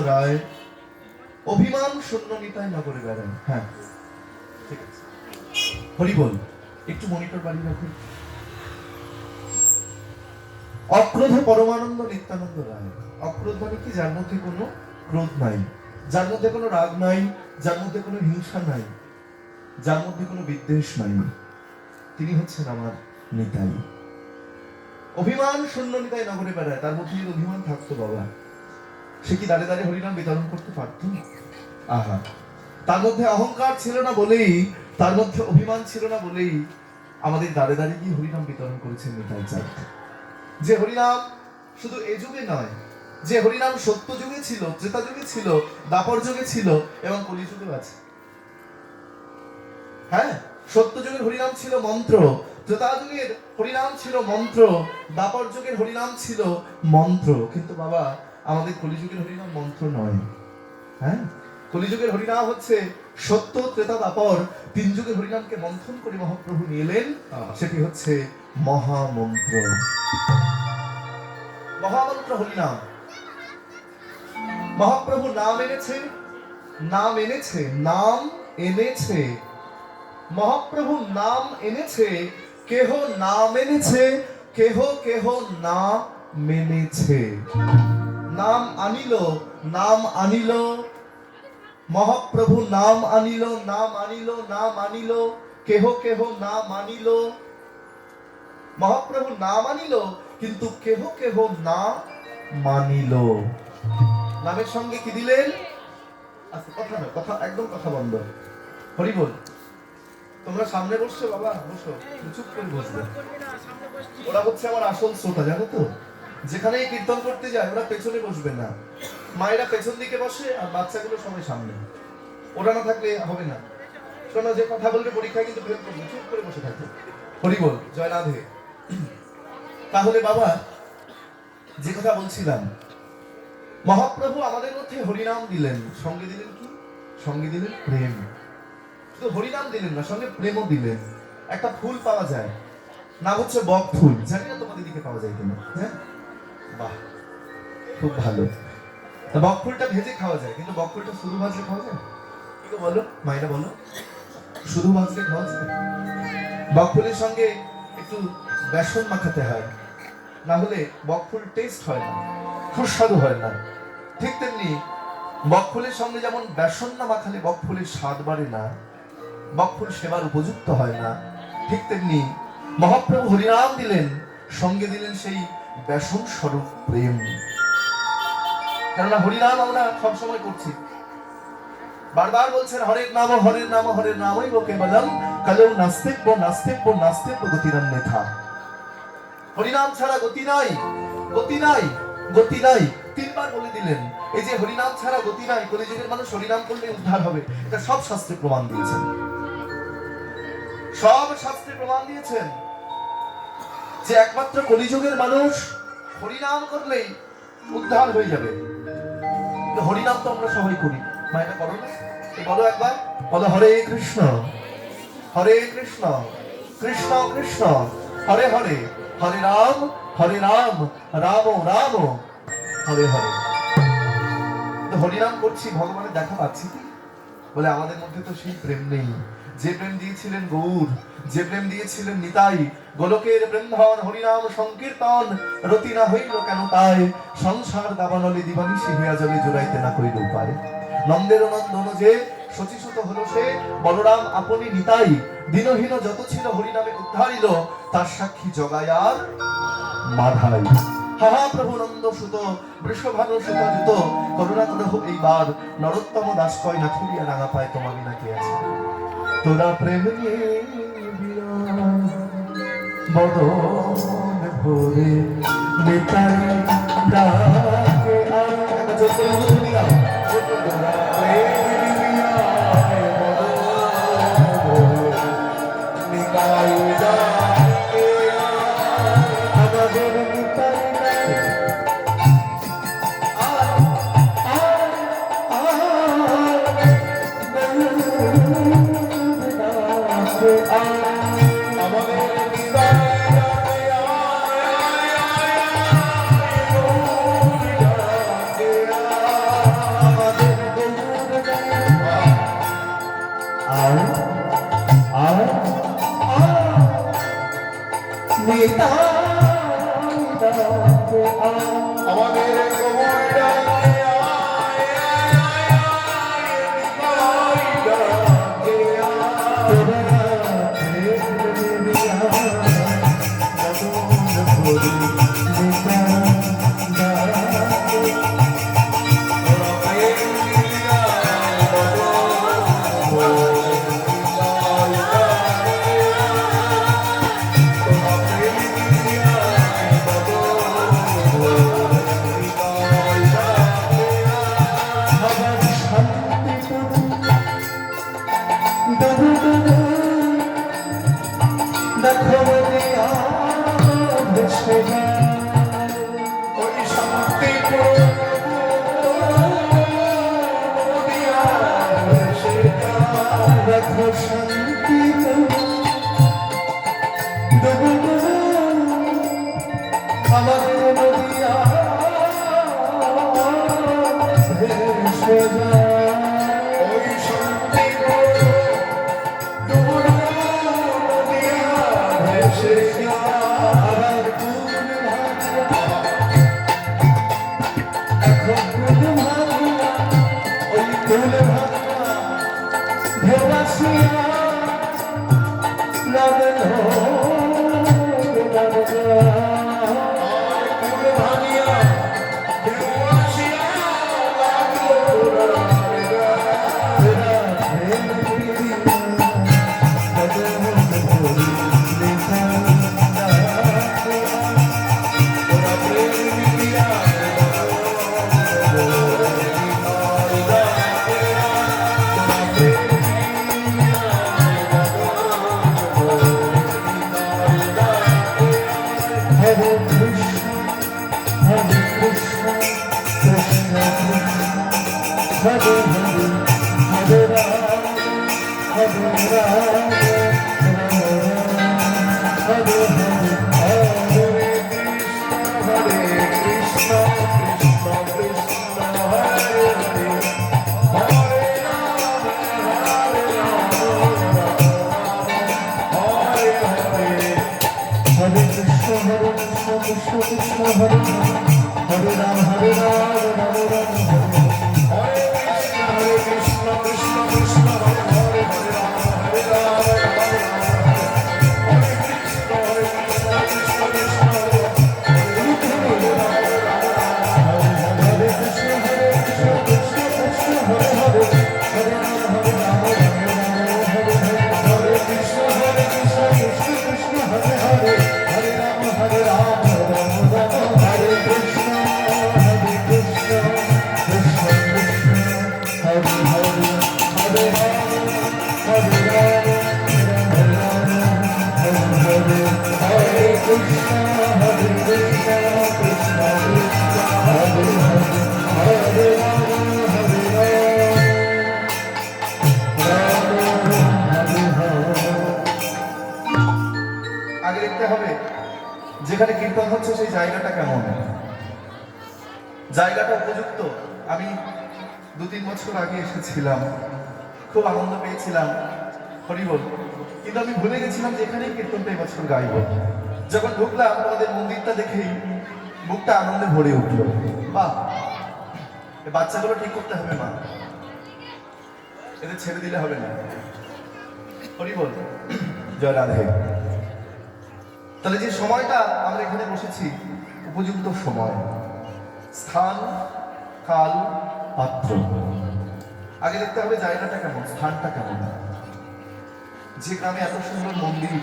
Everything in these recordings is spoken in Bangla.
রায় অভিমান শূন্য নিতাই নগরে বেড়ায়। হ্যাঁ ঠিক আছে, হরি বল। একটু মনিটর বাড়ি রাখুন। অক্রোধ পরমানন্দ নিত্যানন্দ রায়। অক্রোধ মানে কি? যার মধ্যে কোনো ক্রোধ নাই, যার মধ্যে কোনো রাগ নাই, যার মধ্যে কোনো হিংসা নাই, যার মধ্যে কোনো বিদ্বেষ নাই, তিনি হচ্ছেন আমার নিতাই। অভিমান শূন্য নিতাই নগরে বেড়ায়। তার মধ্যে যদি অভিমান থাকতো বাবা, সে কি দাঁড়ে দাঁড়িয়ে হরিনাম বিতরণ করতে পারত? আহা, তার মধ্যে অহংকার ছিল না বলেই, তার মধ্যে অভিমান ছিল না বলেই আমাদের দাঁড়ে দাঁড়িয়ে গিয়ে হরিনাম বিতরণ করেছেন নিতাই চাঁদ। যে হরিনাম শুধু এ যুগে নয়, যে হরিনাম সত্য যুগে ছিল, ত্রেতা যুগে ছিল, দাপর যুগে ছিল এবং কলি যুগেও আছে। হ্যাঁ, সত্য যুগের হরিনাম ছিল মন্ত্র, ত্রেতা যুগের হরিনাম ছিল মন্ত্র, দাপর যুগের হরিনাম ছিল মন্ত্র। কিন্তু বাবা, আমাদের কলিযুগের হরিনাম মন্ত্র নয়। হ্যাঁ, কলিযুগের হরিনাম হচ্ছে সত্য, ত্রেতা, দাপর তিন যুগের হরিনামকে মন্থন করে মহাপ্রভু নিয়ে এলেন। সেটি হচ্ছে মহামন্ত্র। মহামন্ত্র হরিনাম। মহাপ্রভু নাম এনেছে, নাম এনেছে, নাম এনেছে। মহাপ্রভু নাম এনেছে, কেহ নাম এনেছে, কেহ কেহ না মেনেছে। নাম আনিল, নাম আনিল, মহাপ্রভু নাম আনিল, নাম আনিল, নাম আনিল, কেহ কেহ না মানিল। মহাপ্রভু নাম আনিল, কিন্তু কেহ কেহ না মানিল। নামের সঙ্গে কি দিলেন? আচ্ছা, কথা না, কথা একদম কথা বন্ধ। হরি বল। তোমরা সামনে বসছো বাবা, বসো, চুপ করে বসবে। ওরা হচ্ছে আমার আসল শ্রোতা, জানো তো? যেখানেই কীর্তন করতে যায় ওরা পেছনে বসবে না, মায়েরা পেছন দিকে বসে আর বাচ্চাগুলো সবাই সামনে। ওরা না থাকলে হবে না। শোনো, যে কথা বলবে পরীক্ষায় কিন্তু ফেল করবে, চুপ করে বসে থাকবে। হরি বল, জয় রাধে। তাহলে বাবা, যে কথা বলছিলাম, মহাপ্রভু আমাদের মধ্যে হরিনাম দিলেন, সঙ্গে দিলেন কি? সঙ্গে দিলেন প্রেম। শুধু হরিনাম দিলেন না, সঙ্গে প্রেমও দিলেন। একটা ফুল পাওয়া যায়, নাম হচ্ছে বক ফুল। জানি না তোমাদের দিকে পাওয়া যায় কিনা। হ্যাঁ, বাহ, খুব ভালো। বক ফুলটা ভেজে খাওয়া যায়, কিন্তু বক ফুলটা শুধু ভাজলে খাওয়া যায়? কি বলো মায়েরা, বলো, শুধু ভাজলে খাওয়া যায়? বক ফুলের সঙ্গে একটু বেসন মাখাতে হয়, না হলে বক ফুল টেস্ট হয় না, সুস্বাদু হয় না। ঠিক তেমনি বক ফুলের সঙ্গে যেমন বেসন না মাখালে বক ফুলের স্বাদ বাড়ে না, বক ফুল সেবার উপযুক্ত হয় না, ঠিক তেমনি মহাপ্রভু হরিনাম দিলেন, সঙ্গে দিলেন সেই বেসন স্বরূপ প্রেম। কেননা হরিনাম আমরা সবসময় করছি, বারবার বলছেন হরের নাম, হরের নাম, হরের নামই কেবলম কালেও নাস্তিক নাস্তিক নাস্তিক গতিরন্যথা। হরিনাম ছাড়া গতি নাই, গতি নাই, গতি নাই। তিনবার বলে দিলেন এই যে হরিনাম ছাড়া গতি নাই। কলিযুগের মানুষ হরিনাম করলে উদ্ধার হবে, এটা সব শাস্ত্রে প্রমাণ দিয়েছেন, সব শাস্ত্রে প্রমাণ দিয়েছেন যে একমাত্র কলিযুগের মানুষ হরিনাম করলেই উদ্ধার হয়ে যাবে। হরিনাম তো আমরা সবাই করি, মায়েরা করো না? বলো একবার, বলো হরে কৃষ্ণ, হরে কৃষ্ণ, কৃষ্ণ কৃষ্ণ হরে হরে, হরে রাম, হরে রাম, রাম রাম হরে হরে। হরিনাম করছি, ভগবানের দেখা পাচ্ছি কি? বলে আমাদের মধ্যে তো সেই প্রেম নেই, যে প্রেম দিয়েছিলেন গৌর, যে প্রেম দিয়েছিলেন নিতাই। গোলকের বৃন্দাবন হরিনাম সংকীর্তন রতি না হইল কেন তাই, সংসার দাবানলে দিবানিশি হিয়া জলে জোড়াইতে না কইল উপায়। নন্দের নন্দন যে শচীসুত হলো সে, বলরাম আপনি নিতাই। দিনহীন যত ছিল হরিনামে উদ্ধারিল, তার সাক্ষী জগায় আর মাধাই। হাহা প্রভু নন্দ সুত বৃষভানু সুত যুত, করুণা করহ এইবার, নরোত্তম দাস কয় না খুলিয়া রাঙা পায় তোমাকে না কে আছে। তোরা প্রেম নিয়ে বদন ভরে নিতাই ডাকে আর যত দুনিয়া, তোরা প্রেম নিয়ে বদন নিতাই ডাকে আমাদের নিতাই ডুবু ডুবু দেখো নদিয়া ভেসে যায় ওই শান্তিপুর নদিয়া ভেসে যায় দেখো শান্তিপুর ডুবু ডুবু আমাদের নদিয়া ভেসে যায় ওই শান্তিপুর ডুবু ডুবু নদিয়া ভেসে যায় এখন কুল ভাঙিয়া ওই কুল ভাঙিয়া ঢেউ আসিয়া লাগল কুল ভাঙিয়া ঢেউ আসিয়া Hare Krishna, Hare Krishna, Krishna Krishna, Hare Hare, Hare Rama, Hare Rama, Hare Hare, Hare Krishna, Krishna Krishna, Hare Hare, Hare Rama, Hare Rama, Hare Hare. Hare Krishna, Krishna Krishna, Hare Hare, Hare Rama, Hare Rama, Rama Rama, Hare Hare. Hare Krishna, Krishna Krishna, Hare Hare, Hare Rama, Hare Rama, Rama Rama, Hare Krishna, Krishna Krishna, Hare Hare, Hare Krishna, Krishna Krishna, Hare Hare, Hare Rama, Hare Rama, Hare Hare, Hare Krishna, Krishna Krishna, Hare Hare, Hare Rama, Hare Rama, Rama Rama, Hare Krishna, Krishna Krishna, Hare Hare, Hare Rama, Hare Rama, Rama Rama, Hare Hare, Hare Krishna, Krishna Krishna, Hare Hare, Hare Rama, Hare Rama, Rama Hare Hare. আগে দেখতে হবে যেখানে কীর্তন হচ্ছে সেই জায়গাটা কেমন, জায়গাটা উপযুক্ত। আমি 2-3 বছর আগে এসেছিলাম, খুব আনন্দ পেয়েছিলাম, হরিবল, কিন্তু আমি ভুলে গেছিলাম যে এখানেই কীর্তনটা এবছর গাইব। যখন ঢুকলাম আমাদের মন্দিরটা দেখেই বুকটা আনন্দে ভরে উঠলো। বাহ, এই বাচ্চাগুলো ঠিক করতে হবে মা, এদের ছেড়ে দিলে হবে না। হরিবল, জয় রাধে। তাহলে যে সময়টা আমরা এখানে বসেছি উপযুক্ত সময়, স্থান, কাল, পাত্র। আগে দেখতে হবে জায়গাটা কেমন, স্থানটা কেমন। যে গ্রামে এত সুন্দর মন্দির,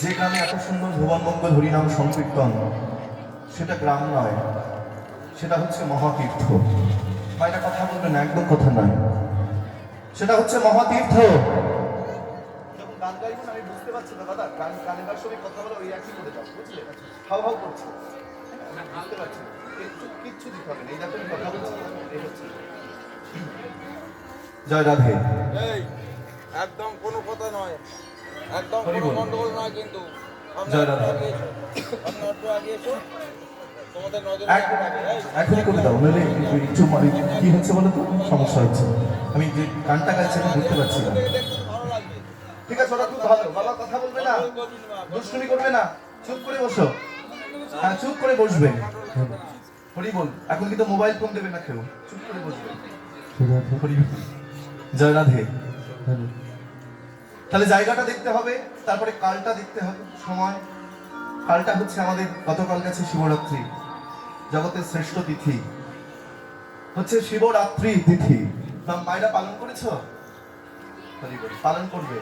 যে গ্রামে এত সুন্দর ভুবন মঙ্গল হরিনাম সংকীর্তন, সেটা গ্রাম নয়, সেটা হচ্ছে মহাতীর্থ। মায়েরা কথা বলবে না, একদম কথা নয়, সেটা হচ্ছে মহাতীর্থ। যখন গান গাইবো না আমি বুঝতে পারছি না দাদা, গান গানের সময় কথা বলে ওই একই করে যাও, বুঝলে, হাও হাও করছে, আমি বুঝতে পারছি না, কিচ্ছু দিতে হবে না, এই দেখো কথা বলছি, এই হচ্ছে। জয় রাধে। এই একদম কোনো কথা নয়, একদম কোনো গন্ডগোল নয়, কিন্তু জয় রাধে। তোমাদের নজর এখনই করে দাও, নইলে একটু কি হচ্ছে বলো তো, সমস্যা হচ্ছে। আমি যে গানটা গাইছি আমি বুঝতে পারছি না। ভালো লাগবে। ঠিক আছে, ওরা খুব ভালো, বাবা কথা বলবে না, দুষ্টুমি করবে না, চুপ করে বসো। হ্যাঁ, চুপ করে বসবে। হরি বল, এখন কিন্তু মোবাইল ফোন দেবে না কেউ, চুপ করে বসবে। হরি বল। জয় রাধে। তাহলে জায়গাটা দেখতে হবে, তারপরে কালটা দেখতে হবে, সময়। কালটা হচ্ছে আমাদের গতকাল গেছে শিবরাত্রি, জগতের শ্রেষ্ঠ তিথি হচ্ছে শিবরাত্রি তিথি। মায়েরা পালন করেছো? পালন করবে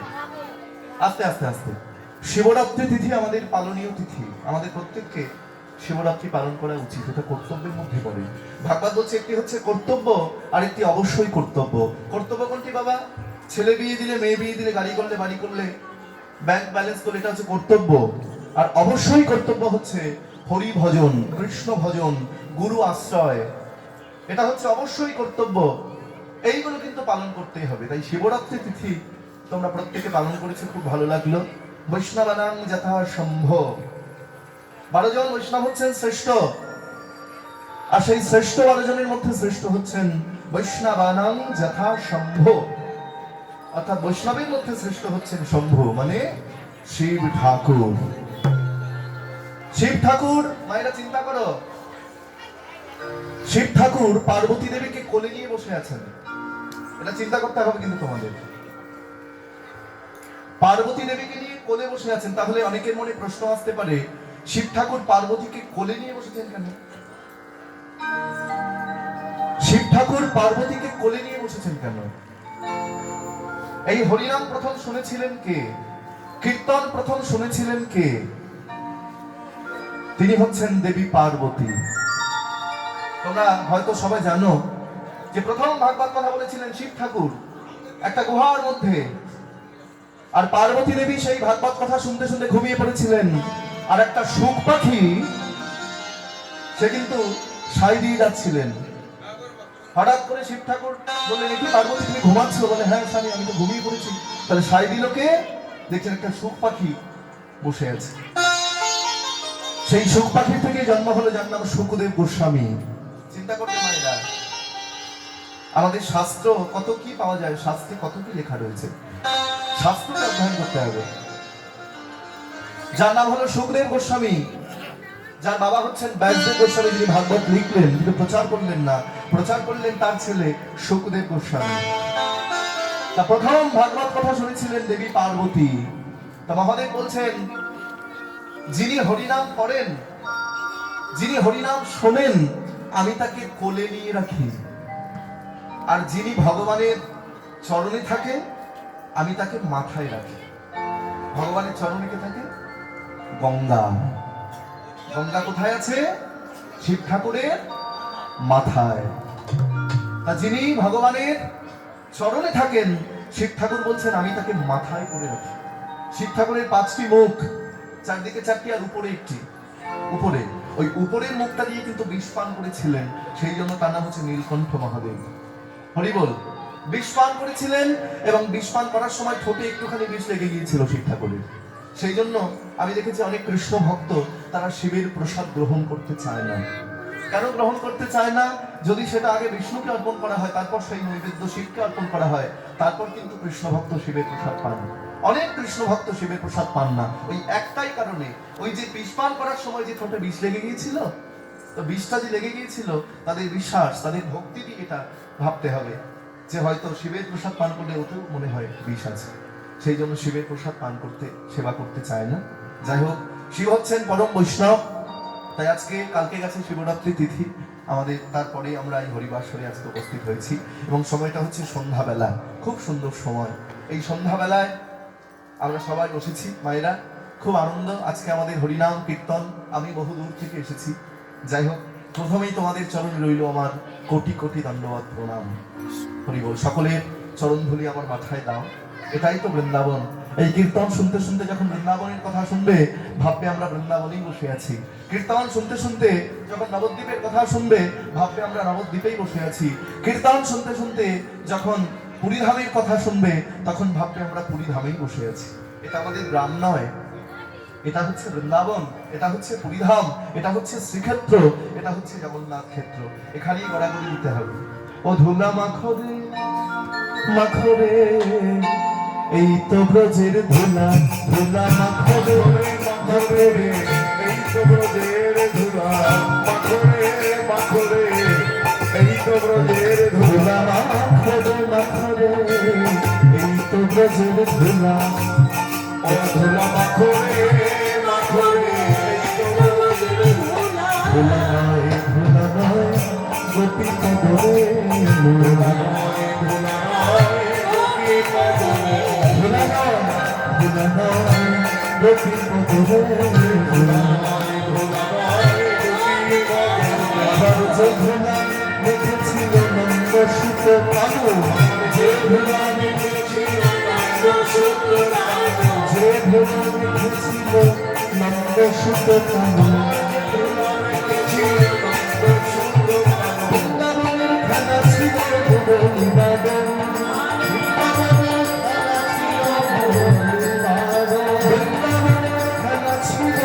আস্তে আস্তে আস্তে। শিবরাত্রি তিথি আমাদের পালনীয় তিথি, আমাদের প্রত্যেককে শিবরাত্রি পালন করা উচিত, এটা কর্তব্যের মধ্যে পড়ে। ভাগবত বলছে একটি হচ্ছে কর্তব্য আর একটি অবশ্যই কর্তব্য। কর্তব্য কোনটি বাবা? ছেলে বিয়ে দিলে, মেয়ে বিয়ে দিলে, গাড়ি করলে, বাড়ি করলে, ব্যাংক ব্যালেন্স করলে, এটা হচ্ছে কর্তব্য। আর অবশ্যই কর্তব্য হচ্ছে হরি ভজন, কৃষ্ণ ভজন, গুরু আশ্রয়, এটা হচ্ছে অবশ্যই কর্তব্য। এইগুলো কিন্তু পালন করতেই হবে। তাই শিবরাত্রি তিথি তোমরা প্রত্যেকে পালন করেছো, খুব ভালো লাগলো। বৈষ্ণবানাং যথা সম্ভ, 12 জন বৈষ্ণব হচ্ছেন শ্রেষ্ঠ, আর সেই শ্রেষ্ঠ 12 জনের মধ্যে শ্রেষ্ঠ হচ্ছেন বৈষ্ণবানাং যথা সম্ভ, অর্থাৎ বৈষ্ণবের মধ্যে শ্রেষ্ঠ হচ্ছেন শম্ভু, মানে শিব ঠাকুর। শিব ঠাকুর, মায়েরা চিন্তা করো, শিব ঠাকুর পার্বতী দেবীকে কোলে নিয়ে বসে আছেন। এটা চিন্তা করতে হবে কিন্তু তোমাদের। পার্বতী দেবীকে নিয়ে কোলে বসে আছেন, তাহলে অনেকের মনে প্রশ্ন আসতে পারে, শিব ঠাকুর পার্বতীকে কোলে নিয়ে বসেছেন কেন? শিব ঠাকুর পার্বতীকে কোলে নিয়ে বসেছেন কেন? এই হরিনাম প্রথম শুনেছিলেন কে? কীর্তন প্রথম শুনেছিলেন কে? তিনি হচ্ছেন দেবী পার্বতী। তোমরা হয়তো সবাই জানো যে প্রথম ভাগবত কথা বলেছিলেন শিব ঠাকুর একটা গুহার মধ্যে, আর পার্বতী দেবী সেই ভাগবত কথা শুনতে শুনতে ঘুমিয়ে পড়েছিলেন। আর একটা শুক পাখি সে কিন্তু সাই দিয়ে যাচ্ছিলেন। হঠাৎ করে শিব ঠাকুর বললেন, কি পার্বতী তুমি ঘুমাচ্ছ? বলে, হ্যাঁ স্বামী, আমি তো ঘুমিয়ে পড়েছি। তাহলে সাই দিল কে? দেখছেন একটা শুক পাখি বসে আছে। সেই শুক পাখির থেকে জন্ম হলো, যার নাম শুকদেব গোস্বামী। চিন্তা করতে মায়েরা, আমাদের শাস্ত্র কত কি পাওয়া যায়, শাস্ত্রে কত কি লেখা রয়েছে, শাস্ত্রকে অধ্যয়ন করতে হবে। যার নাম হলো শুকদেব গোস্বামী, যার বাবা হচ্ছেন ব্যাসদেব গোস্বামী, যিনি ভাগবত লিখলেন কিন্তু প্রচার করলেন না, প্রচার করলেন তার ছেলে শুকদেব গোস্বামী। তা প্রথম ভাগবত কথা শুনেছিলেন দেবী পার্বতী। তা মহাদেব বলছেন, যিনি হরিনাম করেন, যিনি হরিনাম শোনেন, আমি তাকে কোলে নিয়ে রাখি। আর যিনি ভগবানের চরণে থাকে, আমি তাকে মাথায় রাখি। ভগবানের চরণে কে থাকে? গঙ্গা। গঙ্গা কোথায় আছে? শিব ঠাকুরের মাথায়। তা যিনি ভগবানের চরণে থাকেন, শিব ঠাকুর বলছেন আমি তাকে মাথায় করে রাখি। শিব ঠাকুরের 5টি মুখ, চারদিকে 4টি আর উপরে একটি। উপরে ওই উপরের মুখটা দিয়ে কিন্তু বিষ পান করেছিলেন, সেই জন্য তার নাম হচ্ছে নীলকণ্ঠ মহাদেব। হরি বল। বিষ পান করেছিলেন এবং বিষ পান করার সময় ঠোঁটে একটুখানি বিষ লেগে গিয়েছিল শিব ঠাকুরের। সেই জন্য আমি দেখেছি অনেক কৃষ্ণ ভক্ত তারা শিবের প্রসাদ গ্রহণ করতে চায় না। কেন গ্রহণ করতে চায় না? যদি সেটা আগে বিষ্ণুকে অর্পণ করা হয়, তারপর সেই নৈবেদ্য শিবকে অর্পণ করা হয়, তারপর কিন্তু কৃষ্ণ ভক্ত শিবের প্রসাদ পান। অনেক কৃষ্ণ ভক্ত শিবের প্রসাদ পান না ওই একটাই কারণে, ওই যে বিষ পান করার সময় যে ঠোঁটে বিষ লেগে গিয়েছিল, তো বিষটা যে লেগে গিয়েছিল, তাদের বিশ্বাস, তাদের ভক্তি দিয়ে এটা ভাবতে হবে যে হয়তো শিবের প্রসাদ পান করলে ওতেও মনে হয় বিষ আছে, সেই জন্য শিবের প্রসাদ পান করতে, সেবা করতে চায় না। যাই হোক, শিব হচ্ছেন পরম বৈষ্ণব। তাই আজকে, কালকে গেছে শিবরাত্রি তিথি আমাদের, তারপরে আমরা এই হরিবাসরে আজকে উপস্থিত হয়েছি এবং সময়টা হচ্ছে সন্ধ্যাবেলা, খুব সুন্দর সময়। এই সন্ধ্যাবেলায় আমরা সবাই বসেছি মায়েরা, খুব আনন্দ। আজকে আমাদের হরিনাম কীর্তন, আমি বহু দূর থেকে এসেছি। যাই হোক, প্রথমেই তোমাদের চরণে রইল আমার কোটি কোটি দণ্ডবত প্রণাম। হরি বল। সকলের চরণ ধুলি আমার মাথায় দাও। এটাই তো বৃন্দাবন। এই কীর্তন শুনতে শুনতে যখন বৃন্দাবনের কথা শুনবে, ভাববে আমরা বৃন্দাবনেই বসে আছি। কীর্তন শুনতে শুনতে যখন নবদ্বীপের কথা শুনবে, ভাববে আমরা নবদ্বীপেই বসে আছি। কীর্তন শুনতে শুনতে যখন পুরীধামের কথা শুনবে, তখন ভাববে আমরা পুরীধামেই বসে আছি। এটা আমাদের গ্রাম নয়, এটা হচ্ছে বৃন্দাবন, এটা হচ্ছে পুরীধাম, এটা হচ্ছে শ্রীক্ষেত্র, এটা হচ্ছে জগন্নাথ ক্ষেত্র। এখানেই গড়াগড়ি দিতে হবে। ও ধুলা মাখরে মাখরে, এই তো ব্রজের ধুলা, ধুলা মাখরে মাখরে, এই তো ব্রজের ধুলা, মাখরে মাখরে, এই তো ব্রজের ধুলা, মাখরে মাখরে, এই তো ব্রজের ধুলা। ও ধুলা মাখরে মাখরে, এই তো ব্রজের ধুলা। ধুলা নয়, ধুলা নয়, গোপী কদরে, ধুলা নয়, ধুলা নয়, গোপী কদরে, ধুলা নয়, ধুলা নয়, গোপী কদরে, ধুলা নয়, ধুলা নয়, গোপী কদরে। আবার যে ধুলা মেখেছিল নন্দ সুত কানু, যে ধুলা মেখেছিল রেখেছিল নন্দ সুত কানন বৃন্দাবনের খেলা ছিল নিবাদন বৃন্দাবনের খেলা ছিল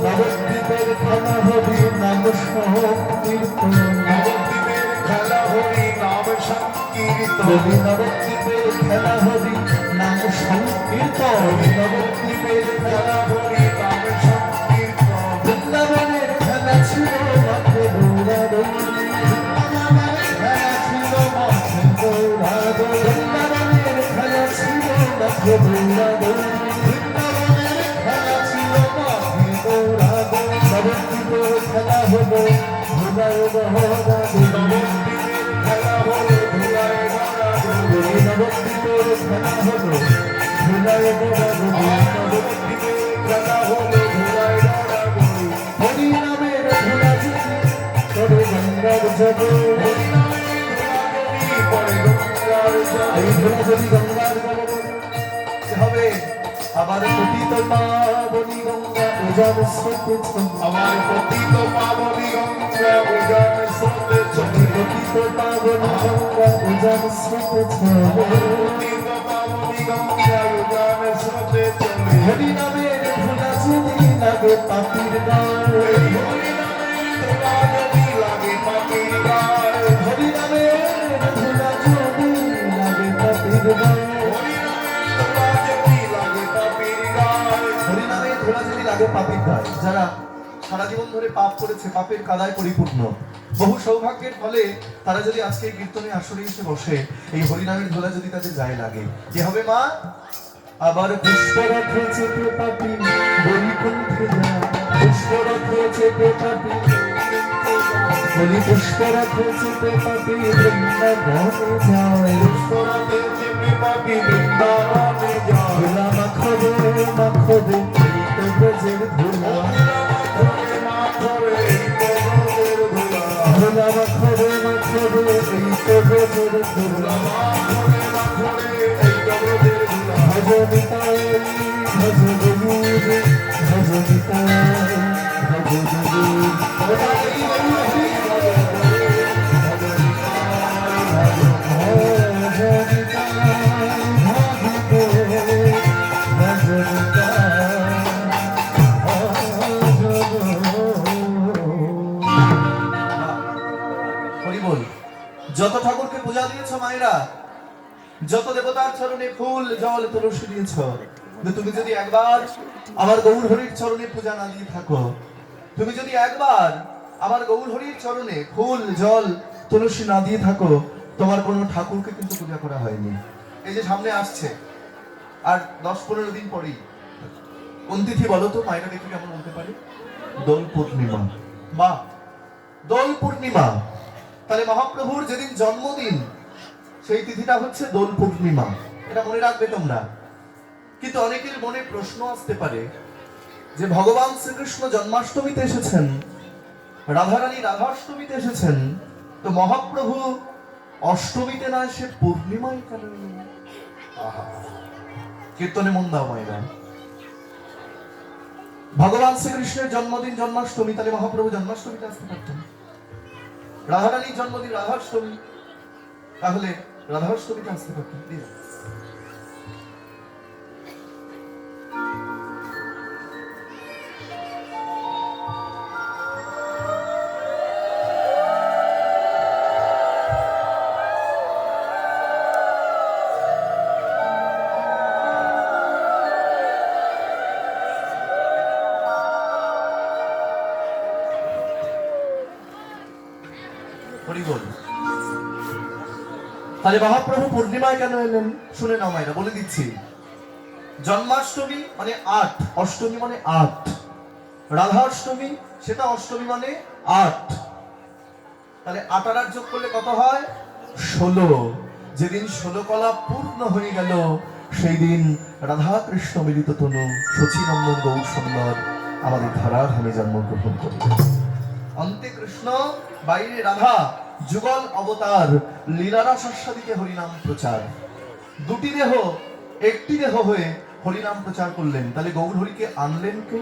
নবদ্বীপের খেলা হবি নাম সংকীর্তন নবদ্বীপের খেলা হবি নাম সংকীর্তন নবদ্বীপের খেলা হবি নাম সংকীর্তন নবদ্বীপের খেলা হবি নাম সংকীর্তন বৃন্দাবনের খেলা ছিল মাঠে দৌড়াদৌড়ি বৃন্দাবনের খেলা ছিল মাঠে দৌড়াদৌড়ি বৃন্দাবনের খেলা ছিল মাঠে দৌড়াদৌড়ি বৃন্দাবনের খেলা ছিল মাঠে দৌড়াদৌড়ি নবদ্বীপের খেলা হলো ভোলায় বহরাদৌড়ি নবদ্বীপের খেলা হলো ভোলায় বহরাদৌড়ি নবদ্বীপের খেলা হলো ভোলায় বহরাদৌড়ি নবদ্বীপের খেলা হলো ভোলায় বহরাদৌড়ি হরি নামের ভোলা যদি তবে গঙ্গার জব হরি নামের ভোলা যদি পরে গঙ্গার জব এই ভোলা যদি গঙ্গার জব হবে আবার পতিত পাবনি গঙ্গা উজান স্রোতে আমার পতিত পাবনি গঙ্গা উজান স্রোতে পতিত পাবনি গঙ্গা উজান স্রোতে পতিত পাবনি গঙ্গা উজান স্রোতে হরি নামের ভোলা যদি লাগে পাপির গায়ে হরি নামের ভোলা যদি লাগে পাপির গায়ে হরি নামের ভোলা যদি লাগে পাপির গায়ে হরিনামের ধোলা যদি লাগে পাপের গায়ে যারা সারা জীবন ধরে পাপ করেছে পাপের কাদায় পরিপূর্ণ বহু সৌভাগ্যের ফলে তারা যদি আজকে এই কীর্তনে আসরে এসে বসে এই হরিনামের ধোলা যদি তাদের গায়ে লাগে কি হবে মা আবার পুষ্পরথে চেপে পাপি বৈকুণ্ঠে যায় পুষ্পরথে চেপে পাপি বলি পুষ্পরথে চেপে পাপি বৃন্দাবনে যায় পুষ্পরথে চেপে পাপি বৃন্দাবনে যায় ধুলা মাখবে মাখবে তো ব্রজের ধুলা ধুলা মাখবে মাখবে এই তো ব্রজের ধুলা ভজনিতায় ভজগুরু ভজনিতায় ভজগুরু যত ঠাকুরকে পূজা দিয়েছ মায়েরা যত দেবতার চরণে ফুল জল তুলসী দিয়েছ তুমি যদি একবার আমার গৌর হরির চরণে পূজা না দিয়ে থাকো তুমি যদি একবার আমার গৌর হরির চরণে ফুল জল তুলসী না দিয়ে থাকো তোমার কোনো ঠাকুরকে কিন্তু পূজা করা হয়নি এই যে সামনে আসছে আর 10-15 দিন পরেই কোন তিথি বলো তো মায়েরা দেখে কেমন বলতে পারি দোল পূর্ণিমা বা দোল পূর্ণিমা তাহলে মহাপ্রভুর যেদিন জন্মদিন সেই তিথিটা হচ্ছে দোল পূর্ণিমা এটা মনে রাখবে তোমরা কিন্তু অনেকের মনে প্রশ্ন আসতে পারে যে ভগবান শ্রীকৃষ্ণ জন্মাষ্টমীতে এসেছেন রাধারানী রাধাষ্টমীতে এসেছেন তো মহাপ্রভু অষ্টমীতে না এসে পূর্ণিমায় কেন এলেন? কীর্তনে মন দাও মায়েরা ভগবান শ্রীকৃষ্ণের জন্মদিন জন্মাষ্টমী তাহলে মহাপ্রভু জন্মাষ্টমীতে আসতে পারতেন রাধারানীর জন্মদিন রাধাষ্টমী তাহলে রাধাষ্টমীতে আসতে পারতেন তাহলে মহাপ্রভু পূর্ণিমায় কেন এলেন শুনে নাও মায়েরা বলে দিচ্ছি জন্মাষ্টমী মানে 8 অষ্টমী মানে 8 রাধাষ্টমী সেটা অষ্টমী মানে 8 তাহলে 8 আর 8 যোগ করলে কত হয় 16 যেদিন 16 কলা পূর্ণ হয়ে গেল সেই দিন রাধা কৃষ্ণ মিলিত তনু শচীনন্দন গৌর সুন্দর আমাদের ধরাধামে জন্মগ্রহণ করলেন অন্তে কৃষ্ণ বাইরে রাধা যুগল অবতার, লীলারস আস্বাদিতে হরিনাম প্রচার। দুটি দেহ একটি দেহ হয়ে হরিনাম প্রচার করলেন। তাহলে গৌর হরিকে আনলেন কে?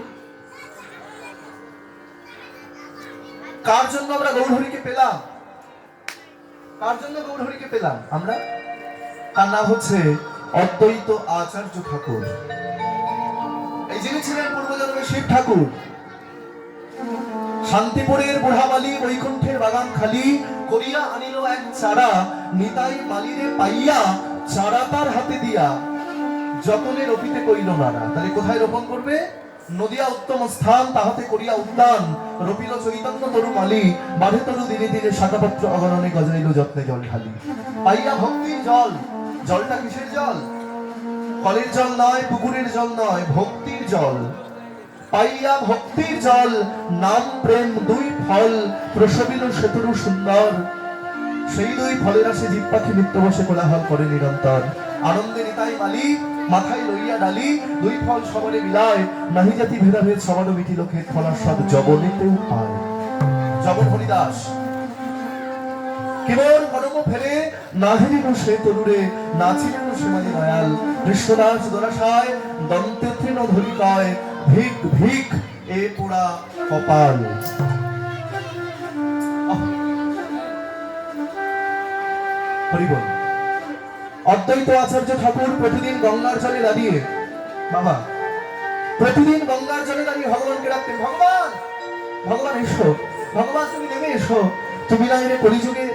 কার জন্য আমরা গৌর হরিকে পেলাম? কার জন্য গৌর হরিকে পেলাম আমরা? তার নাম হচ্ছে অদ্বৈত আচার্য ঠাকুর। এই যিনি ছিলেন পূর্বজন্মে শিব ঠাকুর। শান্তিপুরের বুড়ামালি বৈকুণ্ঠের বাগান খালি করিয়া আনিল এক চারা, নিতাই মালিরে পাইয়া চারা তার হাতে দিয়া যতনে রোপিতে করিল নানা। তাহলে কোথায় রোপণ করবে? নদিয়া উত্তম স্থান তাহাতে করিয়া উদ্যান, রোপিল চৈতন্য তরু মালি, বাঁধে তরু দিনে দিনে শাখাপত্র অগণনে গজাইল যত্নে জল ঢালি। পাইয়া ভক্তির জল। জলটা কিসের জল? কলের জল নয়, পুকুরের জল নয়, ভক্তির জল। পাইয়া ভক্তির জল, নাম প্রেম দুই ফল, প্রসবিল সেতুরু সুন্দর। সেই দুই ফলের আসে জীব পাখি নিত্য বসে কোলাহল করে নিরন্তর। আনন্দে নিতাই মালি মাথায় লইয়া ডালি, দুই ফল সবরে বিলায়, নাহি জাতি ভেদাভেদ সমানো মিটিল ক্ষেত ফলার স্বাদ জবনেতেও পায়। জবন হরিদাস কেবল কর্ম ফেরে নাহিরিল সে তরুরে, নাচিলেন সে মাঝে দয়াল। কৃষ্ণদাস দোরাশায় দন্তে তৃণ ধরি কয়, ভিক ভিক এ পোড়া কপাল। হরি বল। অদ্বৈত আচার্য ঠাকুর প্রতিদিন গঙ্গার জলে দাঁড়িয়ে, বাবা প্রতিদিন গঙ্গার জলে দাঁড়িয়ে ভগবানকে ডাকতেন, ভগবান ভগবান এসো, ভগবান তুমি নেমে এসো। তুমি না এলে কলিযুগে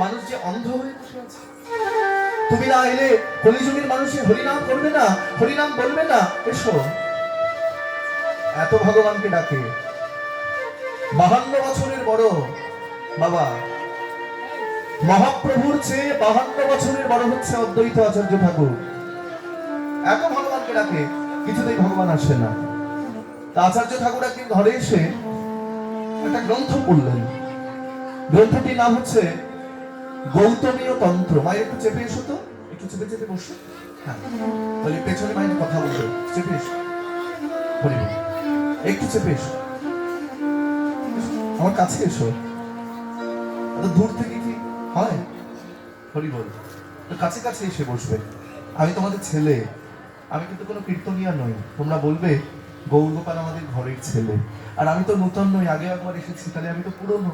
মানুষ যে অন্ধ হয়ে বসে আছে, তুমি না এলে কলিযুগের মানুষের হরিনাম করবে না, হরিনাম বলবে না, এসো। এত ভগবানকে ডাকে। 52 বছরের বড় বাবা, মহাপ্রভুর চেয়ে 52 বছরের বড় হচ্ছে অদ্বৈত আচার্য ঠাকুর। এত ভগবানকে ডাকে, কিছুতেই ভগবান আসে না। তা আচার্য ঠাকুর একদিন ঘরে এসে একটা গ্রন্থ পড়লেন। গ্রন্থটির নাম হচ্ছে গৌতমীয় তন্ত্র। মায়ের একটু চেপে এসো তো, একটু চেপে চেপে বসো। হ্যাঁ, বলি পেছনে মায়ের কথা বলবে, চেপে এসো। বলি একটু চেপে এসো, আমার কাছে এসো। দূর থেকে কি হয়? হরি বল। কাছে কাছে এসে বসবে। আমি তোমাদের ছেলে, আমি কিন্তু কোনো কীর্তনিয়া নই। তোমরা বলবে গৌরগোপাল আমাদের ঘরের ছেলে, আর আমি তো নূতন নই, আগে একবার এসেছি, তাহলে আমি তো পুরনো।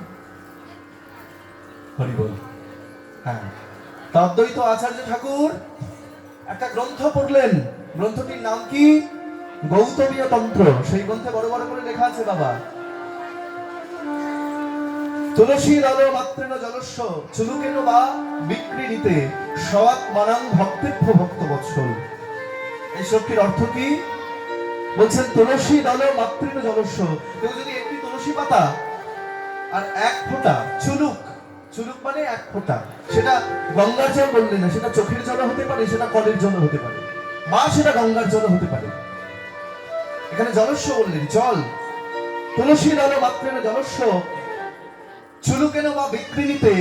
হরি বল। হ্যাঁ, তা অদ্বৈত আচার্য ঠাকুর একটা গ্রন্থ পড়লেন। গ্রন্থটির নাম কি? গৌতমীয় তন্ত্র। সেই গ্রন্থে বড় বড় করে লেখা আছে বাবা, তুলসী দল মাত্রেন জলস্য, চুলুকেন বা বিক্রিণীতে সৎ মানাং ভক্তেভ্য ভক্ত বৎসল। এই শ্লোকটির অর্থ কি? বলছেন তুলসী দল মাত্রেন জলস্য, কেউ যদি একটি তুলসী পাতা আর এক ফোঁটা চুলুক, চুলুক মানে এক ফোঁটা, সেটা গঙ্গার জল বললে না, সেটা চোখের জল হতে পারে, সেটা কলের জল হতে পারে, বা সেটা গঙ্গার জল হতে পারে। এখানে জলস্য বললেন, জল। তুলসী দল মাত্রেন জলস্য, চুলুকেন বা বিক্রিণীতে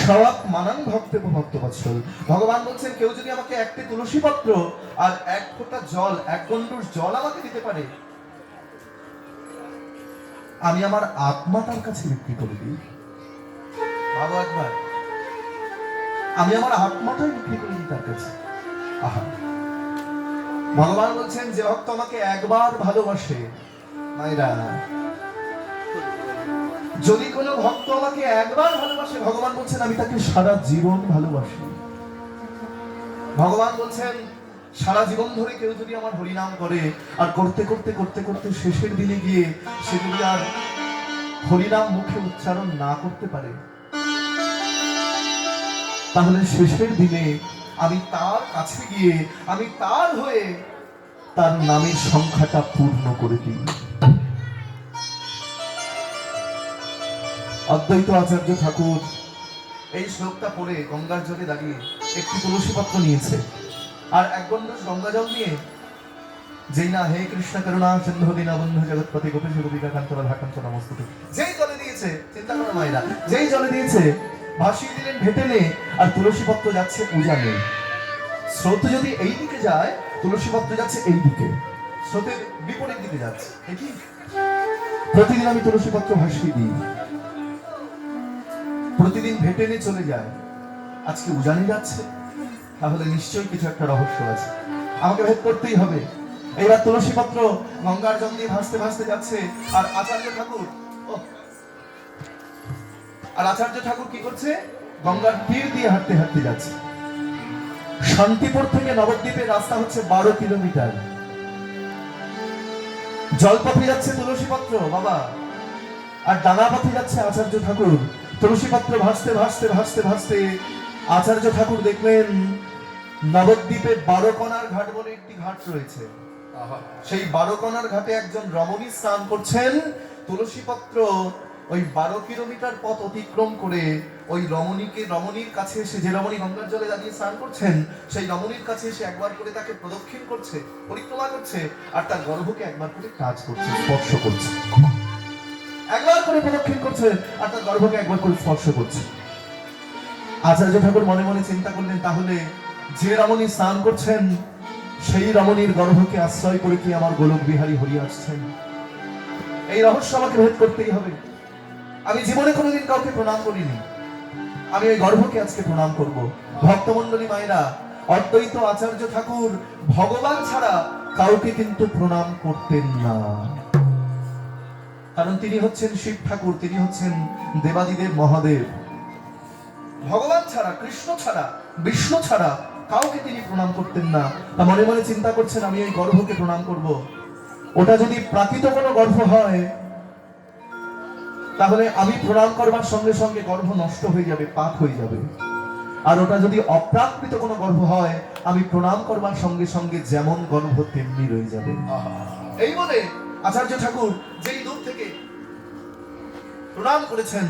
সৎ মানাং ভক্তেভ্য ভক্ত বৎসল। ভগবান বলছেন কেউ যদি আমাকে একটি তুলসী পত্র আর এক ফোঁটা জল, এক গণ্ডূষ জল আমাকে দিতে পারে, আমি আমার আত্মা তার কাছে বিক্রি করে দিই। ভাবো একবার, আমি আমার আত্মাটাই বিক্রি করে দিই তার কাছে। আহা, ভগবান বলছেন যে ভক্ত আমাকে একবার ভালোবাসে, মায়েরা, যদি কোনো ভক্ত আমাকে একবার ভালোবাসে, ভগবান বলছেন আমি তাকে সারা জীবন ভালোবাসি। ভগবান বলছেন সারা জীবন ধরে কেউ যদি আমার হরিনাম করে, আর করতে করতে করতে করতে শেষের দিনে গিয়ে সে যদি আর হরিনাম মুখে উচ্চারণ না করতে পারে, তাহলে শেষের দিনে আমি তার কাছে গিয়ে, আমি তার হয়ে তার নামের সংখ্যাটা পূর্ণ করে দিই। অদ্বৈত আচার্য ঠাকুর এই শ্লোকটা পড়ে গঙ্গার জলে দাঁড়িয়ে একটি তুলসী পত্র নিয়েছে, আর এক গণ্ডূষ গঙ্গা জল নিয়ে, যেই না হে কৃষ্ণ করুণা সিন্ধু দীনবন্ধু জগৎপতি গোপীশ গোপিকা কান্তরা ঢাকান্ত নমস্তুতে, যেই জলে দিয়েছে, চিন্তা করো মায়েরা, যেই জলে দিয়েছে ভাসিয়ে দিলেন ভেটেলে, আর তুলসী পত্র যাচ্ছে উজানে। স্রোত যদি এই দিকে যায়, তুলসী পত্র যাচ্ছে এই দিকে, স্রোতের বিপরীত দিকে যাচ্ছে। প্রতিদিন আমি তুলসী পত্র ভাসিয়ে দিই। প্রতিদিন ভেটে নিয়ে চলে যায়, আজকে উজানে যাচ্ছে, তাহলে নিশ্চয়ই কিছু একটা রহস্য আছে, আমাকে ভেদ করতেই হবে। এইবার তুলসী পত্র গঙ্গার জল দিয়ে ভাসতে ভাসতে যাচ্ছে, আর আচার্য ঠাকুর কি করছে? গঙ্গার তীর দিয়ে হাঁটতে হাঁটতে যাচ্ছে। শান্তিপুর থেকে নবদ্বীপের রাস্তা হচ্ছে 12 কিলোমিটার। জলপথে যাচ্ছে তুলসী পত্র বাবা, আর ডানা পথে যাচ্ছে আচার্য ঠাকুর। তুলসী পত্র ভাসতে ভাসতে ভাসতে ভাসতে আচার্য ঠাকুর দেখলেন নবদ্বীপে 12 কোণার ঘাট বলে একটি ঘাট রয়েছে। সেই 12 কোণার ঘাটে একজন রমণী স্নান করছেন। তুলসী পত্র ওই 12 কিলোমিটার পথ অতিক্রম করে ওই রমণীর কাছে এসে, যে রমণী গঙ্গার জলে দাঁড়িয়ে স্নান করছেন, সেই রমণীর কাছে এসে একবার করে তাকে প্রদক্ষিণ করছে, পরিক্রমা করছে, আর তার গর্ভকে একবার করে টাচ করছে, স্পর্শ করছে। একবার করে প্রদক্ষিণ করছে আর তার গর্ভকে একবার করে স্পর্শ করছে। আচার্য ঠাকুর মনে মনে চিন্তা করলেন, তাহলে যে রমণী স্নান করছেন সেই রমণীর গর্ভকে আশ্রয় করে কি আমার গোলক বিহারী হরি আসছেন? এই রহস্য আমাকে ভেদ করতেই হবে। আমি জীবনে কোনোদিন কাউকে প্রণাম করিনি, আমি ওই গর্ভকে আজকে প্রণাম করব। ভক্তমণ্ডলী মায়েরা, অদ্বৈত আচার্য ঠাকুর ভগবান ছাড়া কাউকে কিন্তু প্রণাম করতেন না, কারণ তিনি হচ্ছেন শিব ঠাকুর, তিনি হচ্ছেন দেবাদিদেব মহাদেব। ভগবান ছাড়া, কৃষ্ণ ছাড়া, বিষ্ণু ছাড়া কাউকে তিনি প্রণাম করতেন না। তা মনে মনে চিন্তা করছেন, আমি এই গর্ভকে প্রণাম করব। ওটা যদি প্রাকৃত কোনো গর্ভ হয়, তাহলে আমি প্রণাম করবার সঙ্গে সঙ্গে গর্ভ নষ্ট হয়ে যাবে, পাপ হয়ে যাবে। আর ওটা যদি অপ্রাকৃত কোনো গর্ভ হয়, আমি প্রণাম করবার সঙ্গে সঙ্গে যেমন গর্ভ তেমনি রয়ে যাবে। এই বলে আচার্য ঠাকুর যেই দূর থেকে প্রণাম করেছেন,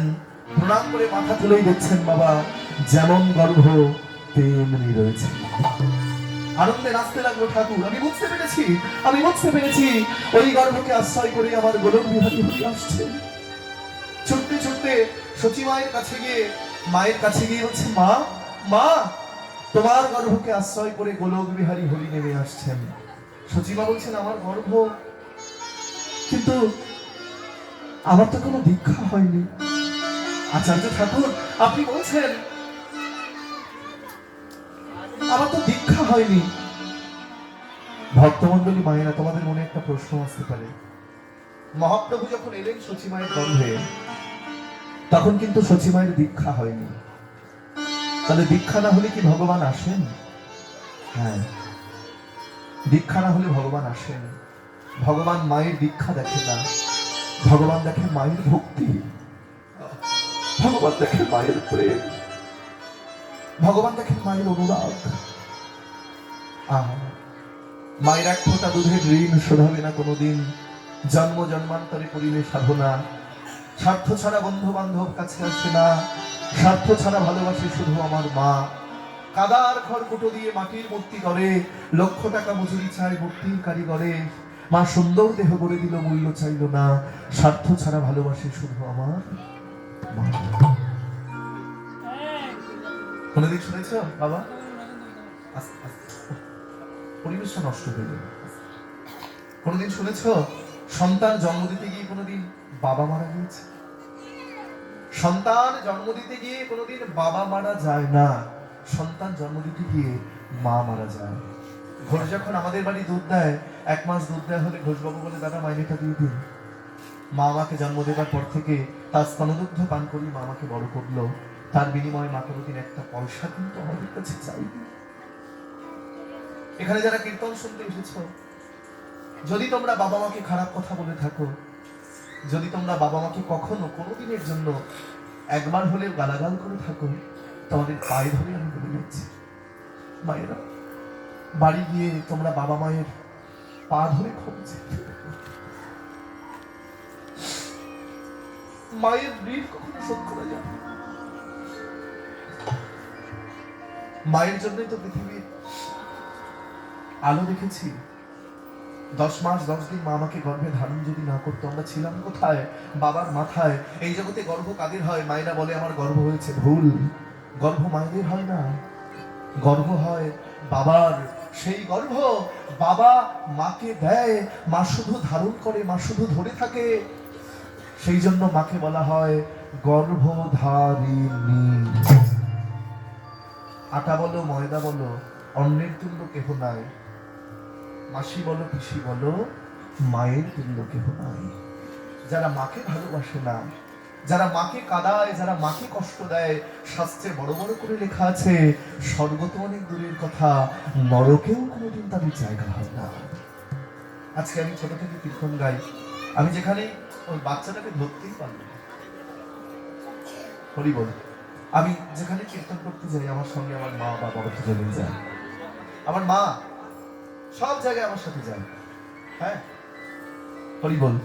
প্রণাম করে মাথা তুলেই দেখছেন, বাবা যেমন গর্ভ তেমনি রয়েছে। আনন্দে নাচতে লাগলো ঠাকুর। আমি বুঝতে পেরেছি ওই গর্ভকে আশ্রয় করে আমার গোলক বিহারী হরি আসছে। ছুটতে ছুটতে সচী মায়ের কাছে গিয়ে বলছে, মা মা, তোমার গর্ভকে আশ্রয় করে গোলক বিহারী হরি নেমে আসছেন। সচিমা বলছেন, আমার গর্ভ, কিন্তু আমার তো কোনো দীক্ষা হয়নি। আচার্য ঠাকুর আপনি বলছেন আমার তো দীক্ষা হয়নি। ভক্তমণ্ডলী মায়েরা, তোমাদের মনে একটা প্রশ্ন আসতে পারে, মহাপ্রভু যখন এলেন সচিমায়ের গর্ভে, তখন কিন্তু সচিমায়ের দীক্ষা হয়নি, তাহলে দীক্ষা না হলে কি ভগবান আসেন? হ্যাঁ, দীক্ষা না হলে ভগবান আসেন। ভগবান মায়ের দীক্ষা দেখে না, ভগবান দেখে মায়ের ভক্তি, ভগবান দেখে মায়ের প্রেম, ভগবান দেখে মায়ের অনুরাগ। মায়ের এক ফোঁটা দুধের ঋণ শোধাবে না কোনোদিন, জন্ম জন্মান্তরে করিলে সাধনা। স্বার্থ ছাড়া বন্ধু বান্ধব কাছে আসে না, স্বার্থ ছাড়া ভালোবাসে শুধু আমার মা। কাদার খড়কুটো দিয়ে মাটির মূর্তি করে, লক্ষ টাকা মজুরি চায় মূর্তির কারিগরে। মা সুন্দর দেহ গড়ে দিল, মূল্য চাইল না, স্বার্থ ছাড়া ভালোবাসে শুধু আমার মা। কোনদিন শুনেছ বাবা? পরিবেশটা নষ্ট হয়ে যাবে। কোনদিন শুনেছ সন্তান জন্ম দিতে গিয়ে কোনদিন বাবা মারা গিয়েছে? সন্তান জন্ম দিতে গিয়ে কোনদিন বাবা মারা যায় না, সন্তান জন্ম দিতে গিয়ে মা মারা যায়। ঘোষ যখন আমাদের বাড়ি দুধ দেয়, 1 মাস দুধ দেয় হলে ঘোষবাবু বলে, দাদা মাইনেটা দিয়ে দিন। মা আমাকে জন্ম দেবার পর থেকে তার স্তনদুগ্ধ পান করি মা আমাকে বড় করলো, তার বিনিময়ে মা কোনোদিন একটা পয়সা কিন্তু আমাদের কাছে চাইনি। এখানে যারা কীর্তন শুনতে এসেছ, যদি তোমরা বাবা মাকে খারাপ কথা বলে থাকো, যদি তোমরা বাবা মাকে কখনো কোনোদিনের জন্য একবার হলেও গালাগাল করে থাকো, তোমাদের পায়ে ধরে আমি বলে যাচ্ছি, মায়েরা বাড়ি গিয়ে তোমরা বাবা মায়ের পা ধরে ক্ষমা চাইবে। মায়ের ঋণ কখনো শোধ করা যাবে না। মায়ের জন্যই তো পৃথিবীর আলো দেখেছি। 10 মাস 10 দিন মা আমাকে গর্ভে ধারণ যদি না করতো, আমরা ছিলাম কোথায়? বাবার মাথায়। এই জগতে গর্ভ কাদের হয়? মায়েরা বলে আমার গর্ভ হয়েছে, ভুল। গর্ভ মায়েদের হয় না, গর্ভ হয় বাবার। সেই গর্ভ বাবা মাকে দেয়, মা শুধু ধারণ করে, মা শুধু ধরে থাকে। সেই জন্য মাকে বলা হয় গর্ভধারিণী। আটা বলো ময়দা বলো অন্যের তুল্য কেহ নাই, মাসি বলো পিসি বলো মায়ের তুল্য কেহ নাই। যারা মাকে ভালোবাসে না, যারা মাকে কাঁদায়, যারা মাকে কষ্ট দেয়, শাস্ত্রে বড় বড় করে লেখা আছে স্বর্গ তো অনেক দূরের কথা, নরকেও কোনোদিন তাদের জায়গা হয় না। আজকে আমি ছোট থেকে কীর্তন গাই, আমি যেখানে ওই বাচ্চাটাকে ধরতেই পারবো না। হরি বল। আমি যেখানে কীর্তন করতে যাই আমার সঙ্গে আমার মা বা বাবা দুজনেই যায়, আমার মা সব জায়গায় আমার সাথে যায়। হ্যাঁ হরি বল।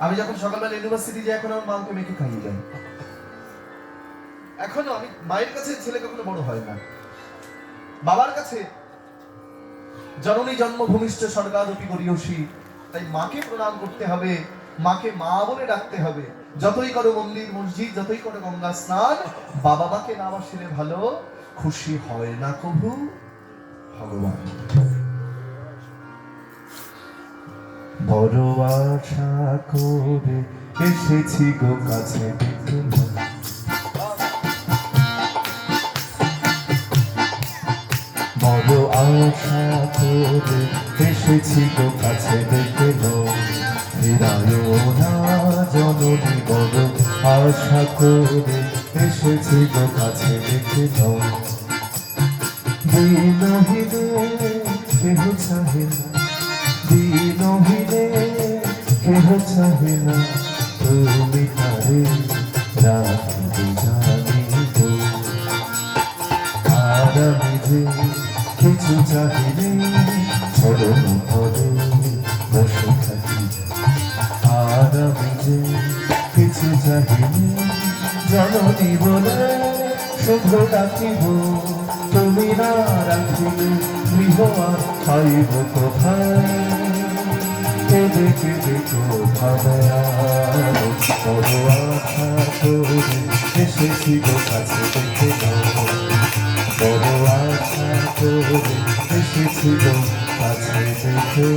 আমি যখন সকালবেলা ইউনিভার্সিটি যাই এখন আমার মা আমাকে মেখে খাইয়ে দেয়। এখনো আমি মায়ের কাছে ছেলে কখনো বড় হয় না, বাবার কাছে জননী জন্মভূমিষ্ঠ স্বর্গাদপি গরীয়সী। তাই মাকে প্রণাম করতে হবে, মাকে মা বলে ডাকতে হবে। যতই করো মন্দির মসজিদ, যতই করো গঙ্গা স্নান, বাবা মাকে না বাসিলে ভালো খুশি হয় না কভু ভগবান। বড় আশা করে এসেছি গো কাছে দেখুন, বড় আশা করে এসেছি গো কাছে দেখল, ফিরায়ও না জননী। বড় আশা করে এসেছি গো কাছে দেখল, দিনহিলে কেহ চাহে না, দিনহিলে কেহ চাহে না, তুমি তারে রাখতে জানি গো। আর আমি যে কিছু চাহিলে চরণ ধরে বসে থাকি, আর আমি যে কিছু চাহিলে জননী বলে শুভ ডাকিব, তুমি না রাখিলে গৃহ আর পাইব কোথায়, কেঁদে কেঁদে কোথাবে আর। বড় আশা করে এসেছি গো কাছে দেখে নাও, বড় আশা করে এসেছি গো কাছে দেখে।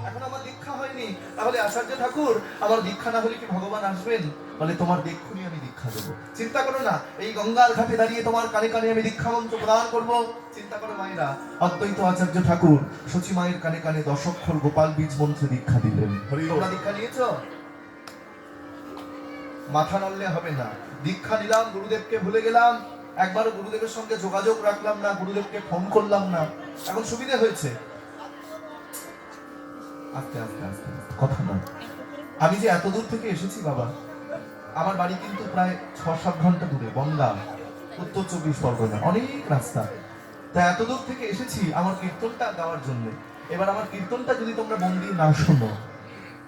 এখন আমার দীক্ষা হয়নি, তাহলে আচার্য ঠাকুর আমার দীক্ষা না হলে কি ভগবান আসবেন? বলে তোমার দীক্ষুনি আমি দীক্ষা দেবো, চিন্তা করো না। এই গঙ্গার ঘাটে দাঁড়িয়ে তোমার কানে কানে আমি দীক্ষা মন্ত্র প্রদান করবো, চিন্তা করো মায়েরা। অদ্বৈত আচার্য ঠাকুর সচি মায়ের কানে কানে 10 অক্ষর গোপাল বীজ মন্ত্রে দীক্ষা দিলেন। তোমরা দীক্ষা নিয়েছো? মাথা নাড়লে হবে না। দীক্ষা নিলাম, গুরুদেবকে ভুলে গেলাম, একবারও গুরুদেবের সঙ্গে যোগাযোগ রাখলাম না, গুরুদেবকে ফোন করলাম না। এখন সুবিধা হয়েছে, আস্তে আস্তে আস্তে কথা নয়। আমি যে এত দূর থেকে এসেছি বাবা, আমার বাড়ি কিন্তু প্রায় 6-7 ঘন্টা দূরে, বনগাঁ, উত্তর 24 পরগনা, অনেক রাস্তা। তাই এত দূর থেকে এসেছি আমার কীর্তনটা গাওয়ার জন্য। এবার আমার কীর্তনটা যদি তোমরা মন দিয়ে না শোনো,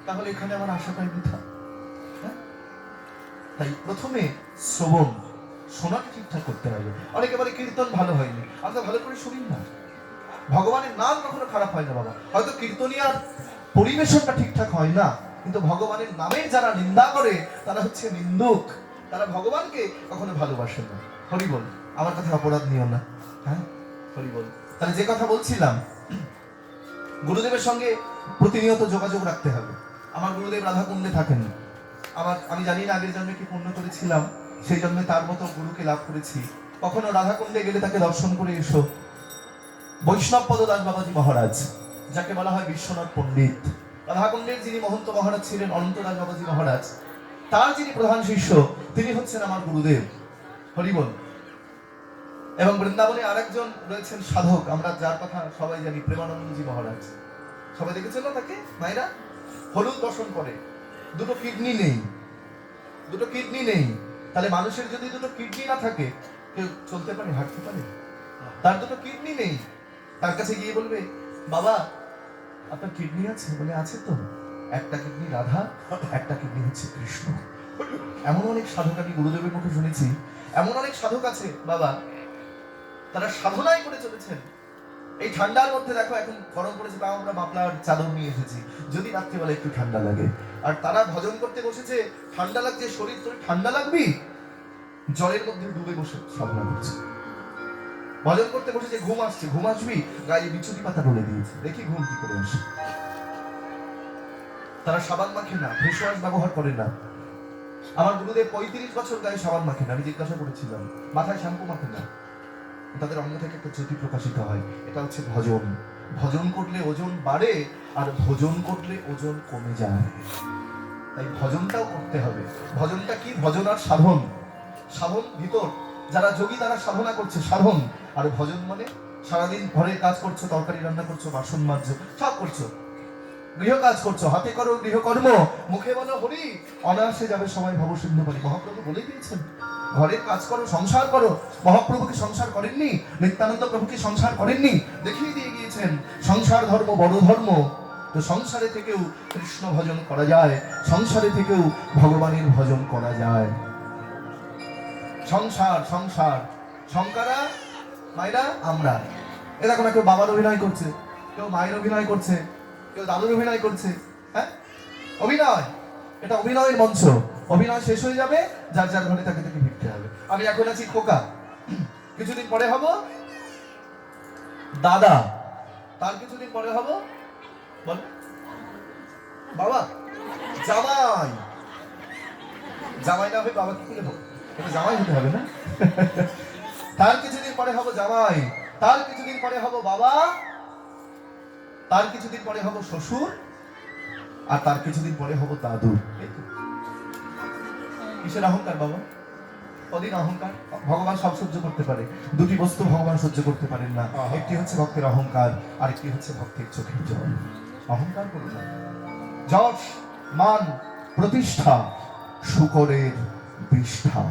তাহলে এখানে আমার আশাটাই বৃথা। হ্যাঁ? তাই প্রথমে শ্রবণ শোনাটা ঠিকঠাক করতে হবে। অনেকে বলে কীর্তন ভালো হয়নি, আমরা ভালো করে শুনি না। ভগবানের নাম কখনো খারাপ হয় না বাবা, হয়তো কীর্তনিয়ার পরিবেশনটা ঠিকঠাক হয় না, কিন্তু ভগবানের নামের যারা নিন্দা করে তারা হচ্ছে নিন্দুক, তারা ভগবানকে কখনো ভালোবাসে না। হরি বল। আমার কথা অপরাধ নিও না। হ্যাঁ হরি বল। তাহলে যে কথা বলছিলাম, গুরুদেবের সঙ্গে প্রতিনিয়ত যোগাযোগ রাখতে হবে। আমার গুরুদেব রাধাকুণ্ডে থাকেন, আমি জানি না আগের জন্মে কি পুণ্য করেছিলাম, সেই জন্মে তার মতো গুরুকে লাভ করেছি। কখনো রাধাকুণ্ডে গেলে তাকে দর্শন করে এসো। বৈষ্ণব পদদাস বাবাজি মহারাজ, যাকে বলা হয় বিশ্বনাথ পণ্ডিত, রাধাকুণ্ডের যিনি মহন্ত মহারাজ ছিলেন অনন্তদাস বাবাজি মহারাজ, তার যিনি প্রধান শিষ্য তিনি হচ্ছেন আমার গুরুদেব। হরি বল। এবং বৃন্দাবনে আরেকজন রয়েছেন সাধক, আমরা যার কথা সবাই জানি, প্রেমানন্দজি মহারাজ। সবাই দেখেছেন না তাকে? মায়েরা হলুদ বসন করে, দুটো কিডনি নেই, দুটো কিডনি নেই। তাহলে মানুষের যদি দুটো কিডনি না থাকে, কেউ চলতে পারে, হাঁটতে পারে? তার দুটো কিডনি নেই। তার কাছে গিয়ে বলবে, বাবা আপনার কিডনি আছে? বলে আছে তো। একটা কিডনি রাধা, একটা কিডনি হচ্ছে কৃষ্ণ। এমন অনেক সাধক আমি গুরুদেবের মুখে শুনেছি, এমন অনেক সাধক আছে বাবা, তারা সাধনাই করে চলেছেন। এই ঠান্ডার মধ্যে দেখো এখন গরম পড়েছে, তাও আমরা মাফলার চাদর নিয়ে এসেছি, যদি রাত্রিবেলা একটু ঠান্ডা লাগে। আর তারা ভজন করতে বসেছে, ঠান্ডা লাগছে, শরীর তোর ঠান্ডা লাগবি, জলের মধ্যে ডুবে বসে সাধনা করছে। ভজন করতে বসেছে, ঘুম আসছে, ঘুম আসবি, গায়ে বিছুটি পাতা ডলে দিয়েছে, দেখি ঘুম কি করে আসে। তারা সাবান মাখে না, ফেস ওয়াশ ব্যবহার করে না, আমার গুরুদেব 35 বছর গায়ে সাবান মাখেন। আমি জিজ্ঞাসা করেছিলাম, মাথায় শ্যাম্পু মাখেন না? তাদের অঙ্গ থেকে একটা জ্যোতি প্রকাশিত হয়, এটা হচ্ছে ভজন। ভজন করলে ওজন বাড়ে, আর ভোজন করলে ওজন কমে যায়। তাই ভজনটাও করতে হবে। ভজনটা কি? ভজন আর সাধন। সাধন ভিতর, যারা যোগী তারা সাধনা করছে, সাধন। আর ভজন মানে সারাদিন ঘরের কাজ করছো, তরকারি রান্না করছো, বাসন মাজছো, সব করছো, গৃহ কাজ করছো, হাতে করো গৃহকর্ম, মুখে বলো হরি, অনায়াসে যাবে সময় ভবসিন্ধু পারি। মহাপ্রভু বলেই দিয়েছেন ঘরের কাজ করো, সংসার করো। মহাপ্রভু কি সংসার করেননি? নিত্যানন্দ প্রভু কি সংসার করেননি? দেখিয়ে দিয়ে গিয়েছেন সংসার ধর্ম বড় ধর্ম। তো সংসারে থেকেও কৃষ্ণ ভজন করা যায়, সংসারে থেকেও ভগবানের ভজন করা যায়। সংসার সংসার শঙ্করা মায়েরা আমরা। এ দেখো না, কেউ বাবার অভিনয় করছে, কেউ মায়ের অভিনয় করছে, কেউ দাদুর অভিনয় করছে। হ্যাঁ, অভিনয়, এটা অভিনয়ের মঞ্চ। অভিনয় শেষ হয়ে যাবে, যার যার ঘরে তাকে তাকে ফিরতে হবে। আমি এখন আছি খোকা, কিছুদিন পরে হব দাদা, তার কিছুদিন পরে হব বল বাবা, জামাই। জামাই না হয়ে বাবা কি করে হবো? এটা জামাই হতে হবে না? তার কিছুদিন পরে হব জামাই, তার কিছুদিন পরে হব বাবা, তার কিছুদিন পরে হব শ্বশুর, আর তার কিছুদিন পরে হব দাদু। কিসের অহংকার বাবা? কদিন অহংকার? ভগবান সব সহ্য করতে পারে, দুটি বস্তু ভগবান সহ্য করতে পারেন না। একটি হচ্ছে ভক্তের অহংকার, আর একটি হচ্ছে ভক্তের চোখের জল। অহংকার করুন না। যশ, মান, প্রতিষ্ঠা, শুকরের বিষ্ঠা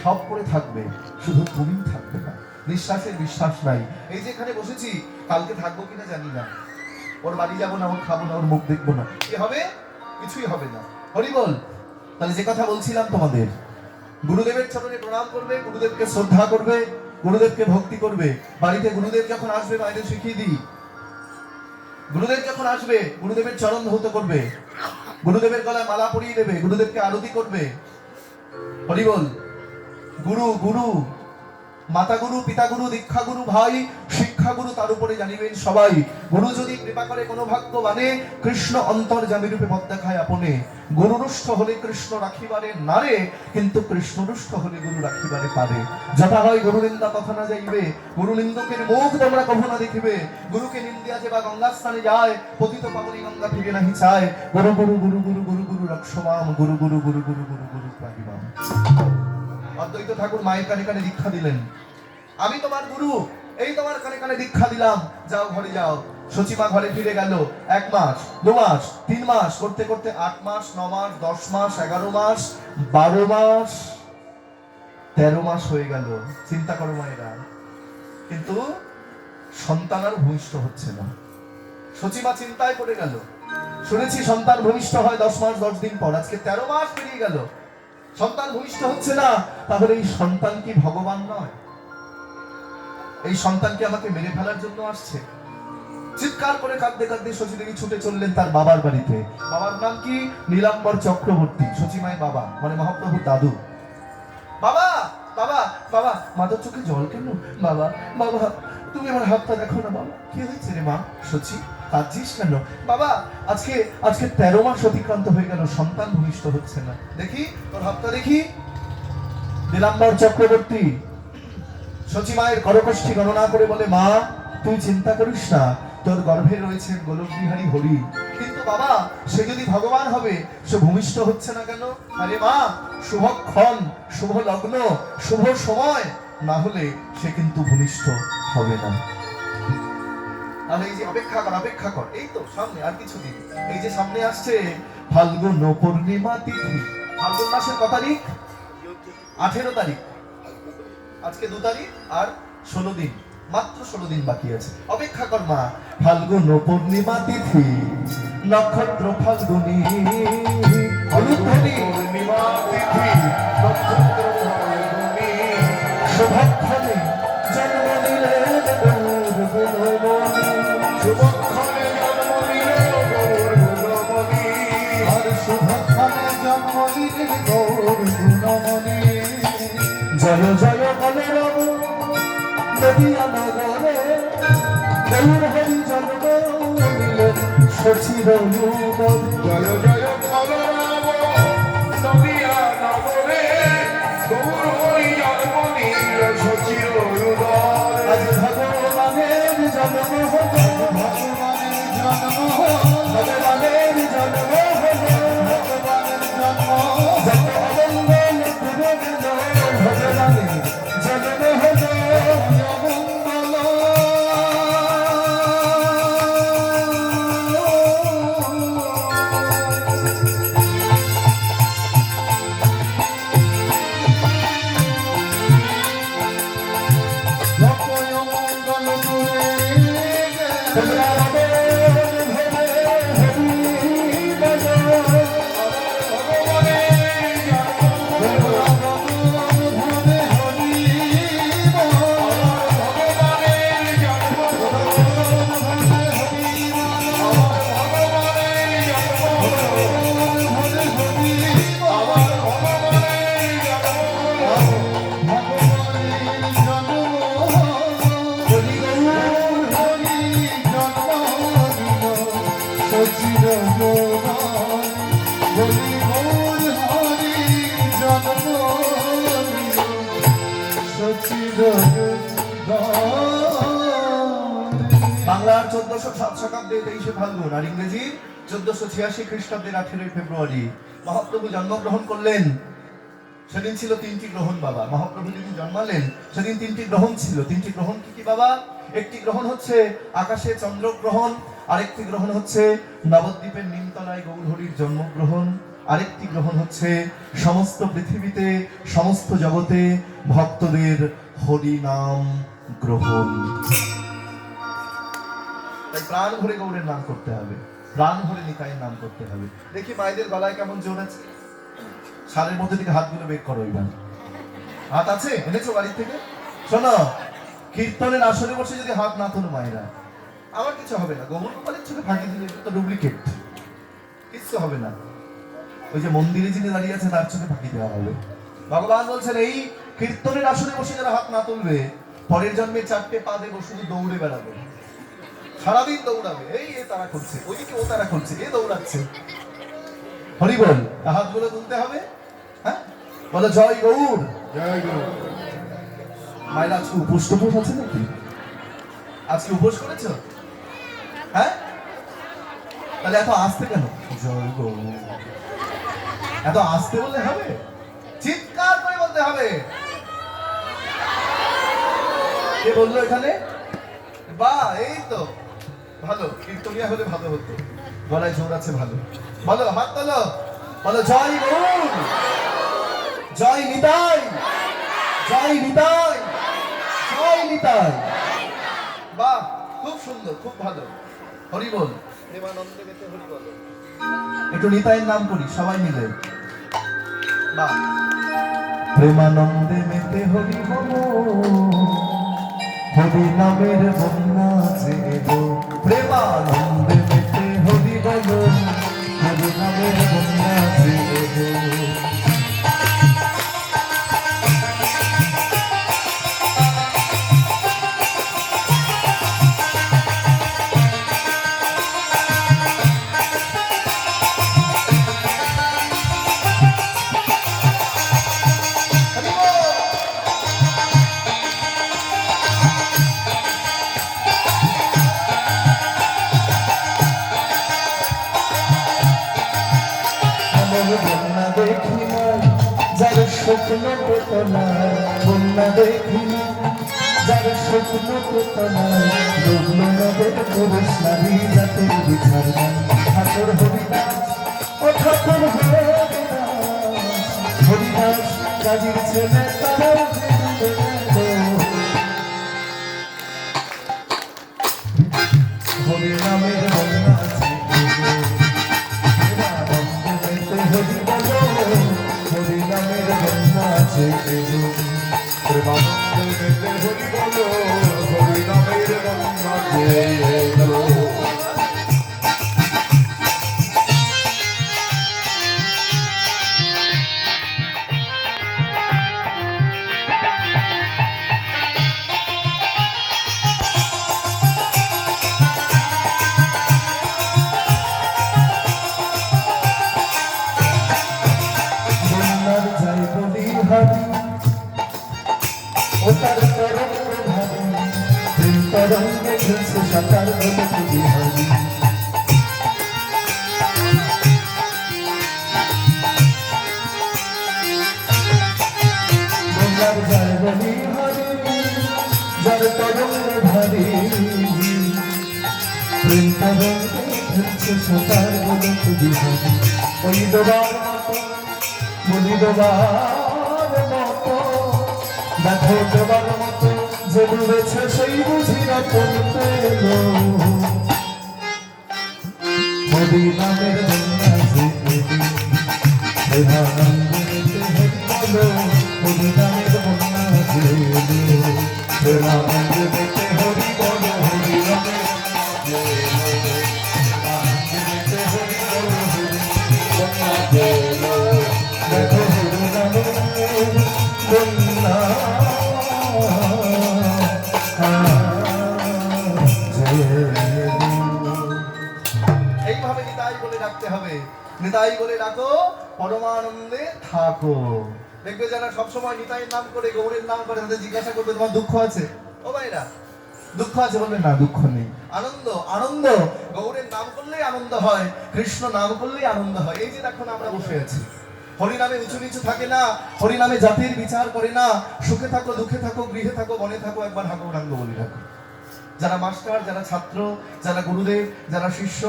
সব করে থাকবে, শুধু তুমি থাকবে না। নিঃশ্বাসের বিশ্বাস নাই। এই যে এখানে বসেছি, কালকে থাকবো কিনা জানি না। ওর বাড়ি যাবো না, ওর খাবো না, ওর মুখ দেখবো না, কি হবে? কিছুই হবে না। হরি বল। তাহলে যে কথা বলছিলাম তোমাদের, গুরুদেবের চরণে প্রণাম করবে, গুরুদেবকে শ্রদ্ধা করবে, গুরুদেবকে ভক্তি করবে। বাড়িতে গুরুদেব যখন আসবে, বাইরে শিখিয়ে দিই, গুরুদেব যখন আসবে গুরুদেবের চরণ ধৌত করবে, গুরুদেবের গলায় মালা পরিয়ে দেবে, গুরুদেবকে আরতি করবে। হরি বল। গুরু গুরু, মাতা গুরু, পিতা গুরু, দীক্ষা গুরু, ভাই শিক্ষা গুরু, তার উপরে জানিবেন সবাই। গুরু যদি কৃপা করে কোনো ভাগ্যবানে, কৃষ্ণ অন্তর্যামী রূপে পথ দেখায় আপনে। গুরুরুষ্ঠ হলে কৃষ্ণ রাখিবারে নারে, কিন্তু কৃষ্ণরুষ্ঠ হলে গুরু রাখিবারে পারে। যথা হয় গুরু নিন্দা তথা না যাইবে, গুরু নিন্দকের মুখ তোমরা কভু না দেখিবে। গুরুকে নিন্দিয়া যে বা গঙ্গা স্থানে যায়, পতিত পাবনী গঙ্গা ফিরে নাহি চায়। গুরু গুরু গুরু গুরু গুরু গুরু রক্ষমাম, গুরু গুরু গুরু গুরু গুরু গুরু প্রাহিমাম। অদ্বৈত ঠাকুর মায়ের কানে কানে দীক্ষা দিলেন, আমি তোমার গুরু, এই তোমার কানে কানে দীক্ষা দিলাম, যাও ঘরে যাও। সচিমা ঘরে ফিরে গেল। 1 মাস, 2 মাস, 3 মাস করতে করতে 8 মাস, 9 মাস, 10 মাস, 11 মাস, 12 মাস, 13 মাস হয়ে গেল। চিন্তা করো মায়েরা, কিন্তু সন্তান আর ভূমিষ্ঠ হচ্ছে না। সচিমা চিন্তায় পড়ে গেল। শুনেছি সন্তান ভূমিষ্ঠ হয় 10 মাস 10 দিন পর, আজকে 13 মাস পেরিয়ে গেল, সন্তান ভূমিষ্ঠ হচ্ছে না। তাহলে এই সন্তান কি ভগবান নয়? এই সন্তান কি আমাকে মেরে ফেলার জন্য আসছে? চিৎকার করে কাঁদতে কাঁদতে শচীদেবী ছুটে চললেন তার বাবার বাড়িতে। বাবার নাম কি? নীলাম্বর চক্রবর্তী, শচীমায়ের বাবা, মানে মহাপ্রভুর দাদু। বাবা বাবা বাবা, মাথার চোখে জল কেন? বাবা বাবা, তুমি আমার হাতটা দেখো না বাবা। কি হয়েছে রে মা? শচী, কাঁদছিস কেন? বাবা, আজকে 13 মাস অতিক্রান্ত হয়ে গেল, সন্তান ভূমিষ্ঠ হচ্ছে না। দেখি তোর হাতটা দেখি। নীলাম্বর চক্রবর্তী শচীমায়ের করকষ্ঠী গণনা করে বলে, মা তুই চিন্তা করিস না, তোর গর্ভে রয়েছে গোলক বিহারী হরি। কিন্তু বাবা, সে যদি ভগবান হবে, সে ভূমিষ্ঠ হচ্ছে না কেন? আরে মা, শুভক্ষণ, শুভ লগ্ন, শুভ সময় না হলে সে কিন্তু ভূমিষ্ঠ হবে না। তাহলে এই যে অপেক্ষা কর, অপেক্ষা কর, এই তো সামনে আর কিছুদিন। এই যে সামনে আসছে ফাল্গুন পূর্ণিমা তিথি। ফাল্গুন মাসের কত তারিখ? 18 তারিখ। আজকে 2 তারিখ, আর 16 দিন, মাত্র 16 দিন বাকি আছে। অপেক্ষা কর মা। ফাল্গুন পূর্ণিমা তিথি, নক্ষত্র ফাল্গুনী, হলুদধ্বনি পূর্ণিমা তিথি, নক্ষত্র ফাল্গুনী, শুভক্ষণে জন্ম নিলেন গৌর গুণমণি, শুভক্ষণে জন্ম নিলেন গৌর গুণমণি, আর শুভক্ষণে জন্ম নিলেন গৌর গুণমণি। জয় জয় বলে রব নদিয়া নগরে, গৌর হরি জন্ম নিলেন শচীর রূপে। জয় জয় বলে রব নদিয়া 1507 শতাব্দে 23শে ফাল্গুন আর ইংরেজি 1486 খ্রিস্টাব্দের 18 ফেব্রুয়ারি মহাপ্রভু জন্মগ্রহণ করলেন। সেদিন ছিল 3টি গ্রহণ বাবা। মহাপ্রভু যেদিন জন্মালেন সেদিন 3টি গ্রহণ ছিল। 3টি গ্রহণ কি কি বাবা? একটি গ্রহণ হচ্ছে আকাশে চন্দ্রগ্রহণ, আরেকটি গ্রহণ হচ্ছে নবদ্বীপের নিমতলায় গৌরহরির জন্মগ্রহণ, আরেকটি গ্রহণ হচ্ছে সমস্ত পৃথিবীতে সমস্ত জগতে ভক্তদের হরি নাম গ্রহণ। তাই প্রাণ ভরে গৌরের নাম করতে হবে, প্রাণ ভরে নিতাইয়ের নাম করতে হবে। দেখি মায়েদের গলায় কেমন জোর আছে। শালের মধ্যে থেকে হাতগুলো বের করো এবার। হাত আছে? এনেছো বাড়ি থেকে? শোনো, কীর্তনের আসরে বসে যদি হাত না তোলো মায়েরা, আমার কিছু হবে না। গৌর গোপালের চোখে ফাঁকি দিলে তো ডুপ্লিকেট, কিচ্ছু হবে না। ওই যে মন্দিরে যিনি দাঁড়িয়ে আছে তার চোখে ফাঁকি দেওয়া হবে। ভগবান বলছেন এই কীর্তনের আসরে বসে যারা হাত না তুলবে পরের জন্মে 4টে পা দেবো, শুধু দৌড়ে বেড়াবে, সারাদিন দৌড়াবে। এই এ তারা করছে, ওইদিকে ও তারা করছে, এ দৌড়াচ্ছে। হরি বল, হাতগুলো তুলতে হবে। হ্যাঁ, বলো জয় গৌর। জয় গুরু। মায়ের আজকে উপোস টুপোস আছে নাকি? আজকে উপোস করেছো? হ্যাঁ, তাহলে এত আসতে কেন? জয় গৌর এত আসতে বললে হবে? চিৎকার করে বলতে হবে। কে বললো এখানে? বা এই তো ভালো, কীর্তনিয়া হলে ভালো হতো। গলায় জোর আছে ভালো। বলো, হাত তোলো, বলো জয় গৌর, জয় নিতাই, জয় নিতাই, জয় নিতাই। বাহ, খুব সুন্দর, খুব ভালো। হরি বল, প্রেমানন্দে মেতে হরি বল। একটু নিতাইয়ের নাম করি সবাই মিলে। বাহ, প্রেমানন্দে মেতে হরি বল, হরি নামের বন্যা জেগো। প্রেমানন্দে মেতে হরি বল, হরি নামের বন্যা জেগো। বন্যা দেখি না যার স্বপ্ন পেতনা, বন্যা দেখি না যার স্বপ্ন পেতনা, ডুবল নদের পুরুষ নারী জাতের বিচার নাই। ঠাকুর হরিদাস, ও ঠাকুর হরিদাস, হরিদাস কাজীর ছেলে তারাও হরি নামের বন্যা আছে। হরি নামের বন্যা আছে, প্রেমানন্দে মেতে হরি বল, হরি নামের বন্যা আছে। বন্যার যাই বলি হারি, ও তার তরঙ্গ ভারি, প্রেম তরঙ্গে খেলছে সাঁতার বলে তুলি হারি। বন্যার যাই বলি হারি, যার তরঙ্গ ভারি, প্রেম তরঙ্গে খেলছে সাঁতার বলে তুলি হারি। ওই ডোবার মতো, বলি ডোবার মতো, দেখো ডোবার মতো যে ডুবেছে সেই বুঝি রতন পেল। হরি নামের বন্যা জেগে, প্রেমানন্দে মেতে হরি বল, হরি নামের বন্যা জেগে। প্রেমানন্দে মেতে হরি বল, হরি নামের প্রেমানন্দে মেতে হরি বল, হরি বন্যা জেগে। দেখো হরি নামের বন্যা এইভাবে নিতাই বলে ডাকতে হবে। নিতাই বলে ডাকো, পরমানন্দে থাকো। দেখবে যারা সবসময় নিতাইয়ের নাম করে, গৌরের নাম করে, তাদের জিজ্ঞাসা করবে তোমার দুঃখ আছে? ও ভাইরা, দুঃখ আছে বলবে না, দুঃখ নেই। আনন্দ, আনন্দ। গৌরের নাম করলেই আনন্দ হয়, কৃষ্ণ নাম করলেই আনন্দ হয়। এই যে দেখো না আমরা বসে আছি, হরিনামে উঁচু নিচু থাকে না, হরিনামে জাতির বিচার করে না। সুখে থাকো, দুঃখে থাকো, গৃহে থাকো, বনে থাকো, একবার হাঁকো গৌরাঙ্গ বলি রাখো। যারা মাস্টার, যারা ছাত্র, যারা গুরুদেব, যারা শিষ্য,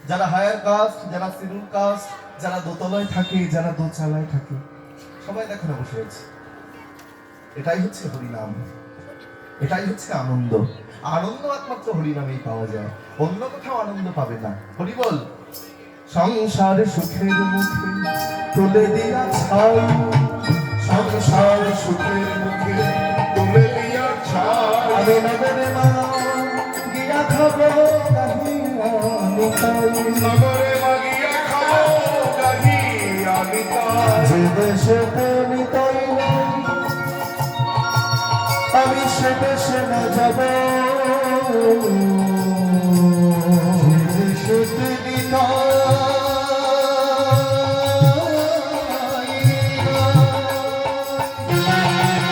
যারা হায়ার কাস্ট, যারা শিডিউল কাস্ট, যারা দোতলায় থাকে, যারা দোচালায় থাকে, সবাই দেখো না বসে আছে। এটাই হচ্ছে হরিনাম, এটাই হচ্ছে আনন্দ। আনন্দ একমাত্র হরিনামেই পাওয়া যায়, অন্য কোথাও আনন্দ পাবে না। হরি বল। সংসার সুখের মুখে তুলে দিয়া ছাই, সংসার সুখের মুখে তুলে দিয়া ছাই, আমি নগরে মা গিয়া খাবো গাহিয়া নিতাই, নগরে মা গিয়া খাবো গাহিয়া নিতাই, যে দেশেতে নিতাই নাই আমি সে দেশে না যাব, যে দেশেতে নিতাই আনিল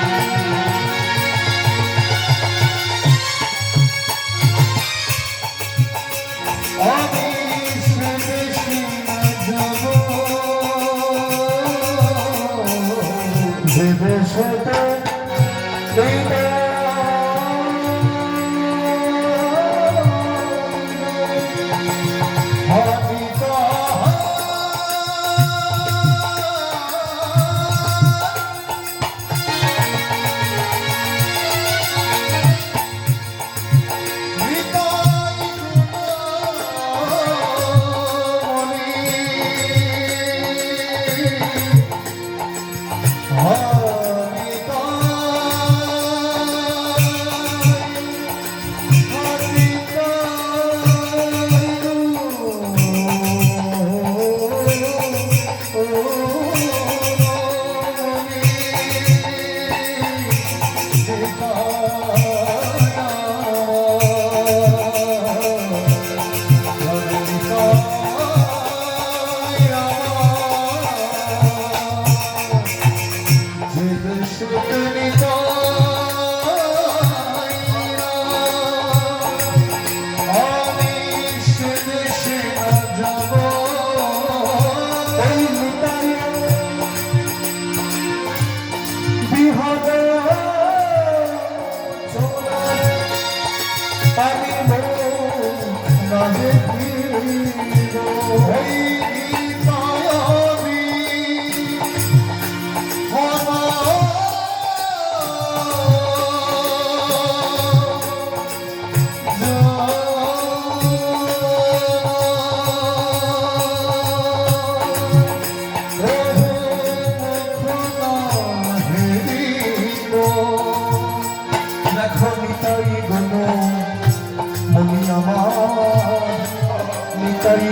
প্রেমের বন্যা ভাষানো নিতাই,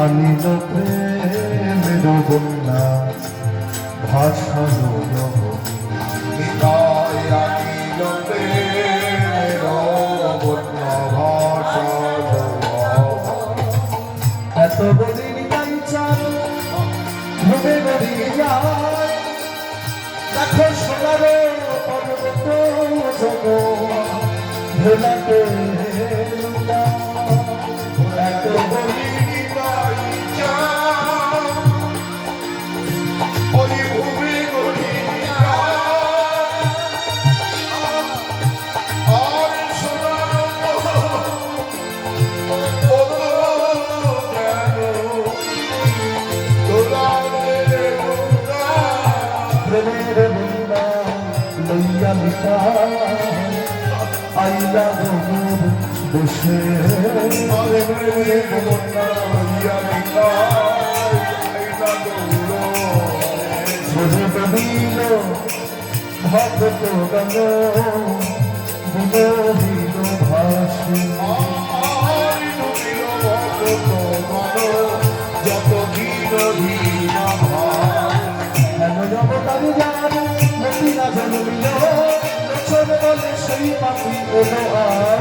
আনিল প্রেমের বন্যা ভাষানো। এত বদিন গাই চাল ঘুমে গড়ি যায়, দেখো সোনারে পর্বত জগ ভোলাতে এত বদিন আইলা গৌর দেশে ভক্ত গণ বিনোহীন ভাষী যত বিনোহীন ভাবতারি যার মতি না জন্মিল ছোট বলে সেই পাখি এলো আর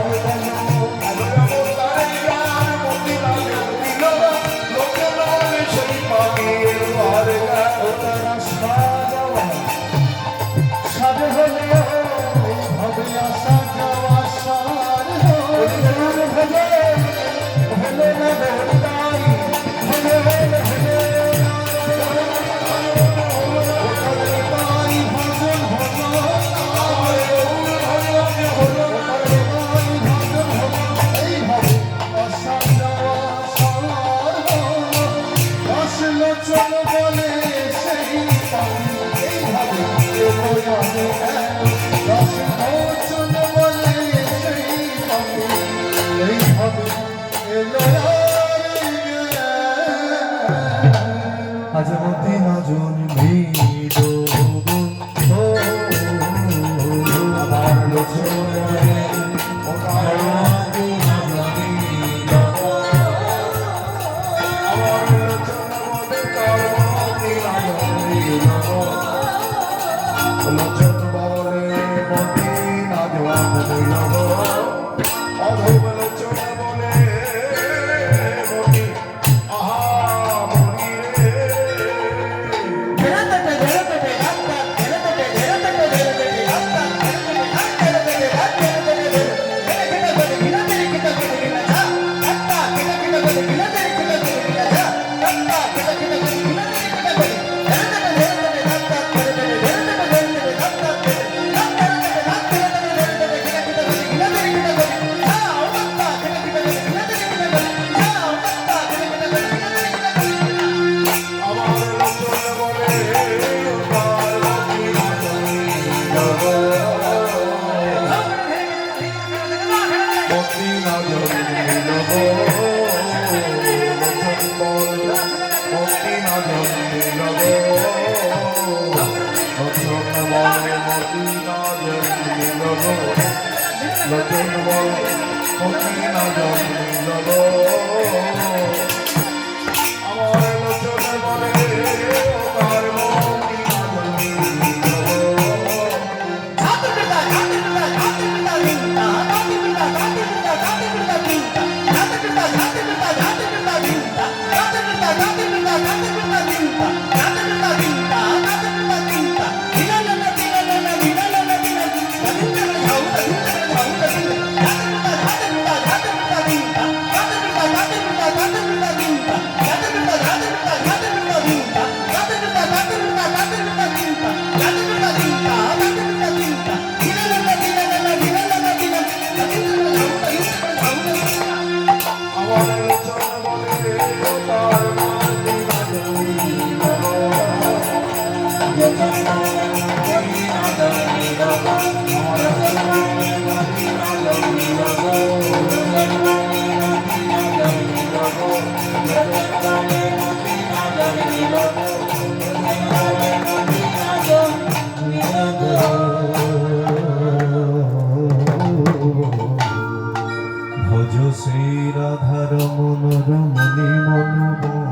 ভজ শ্রী রাধার মনোরমণি মনোমোহন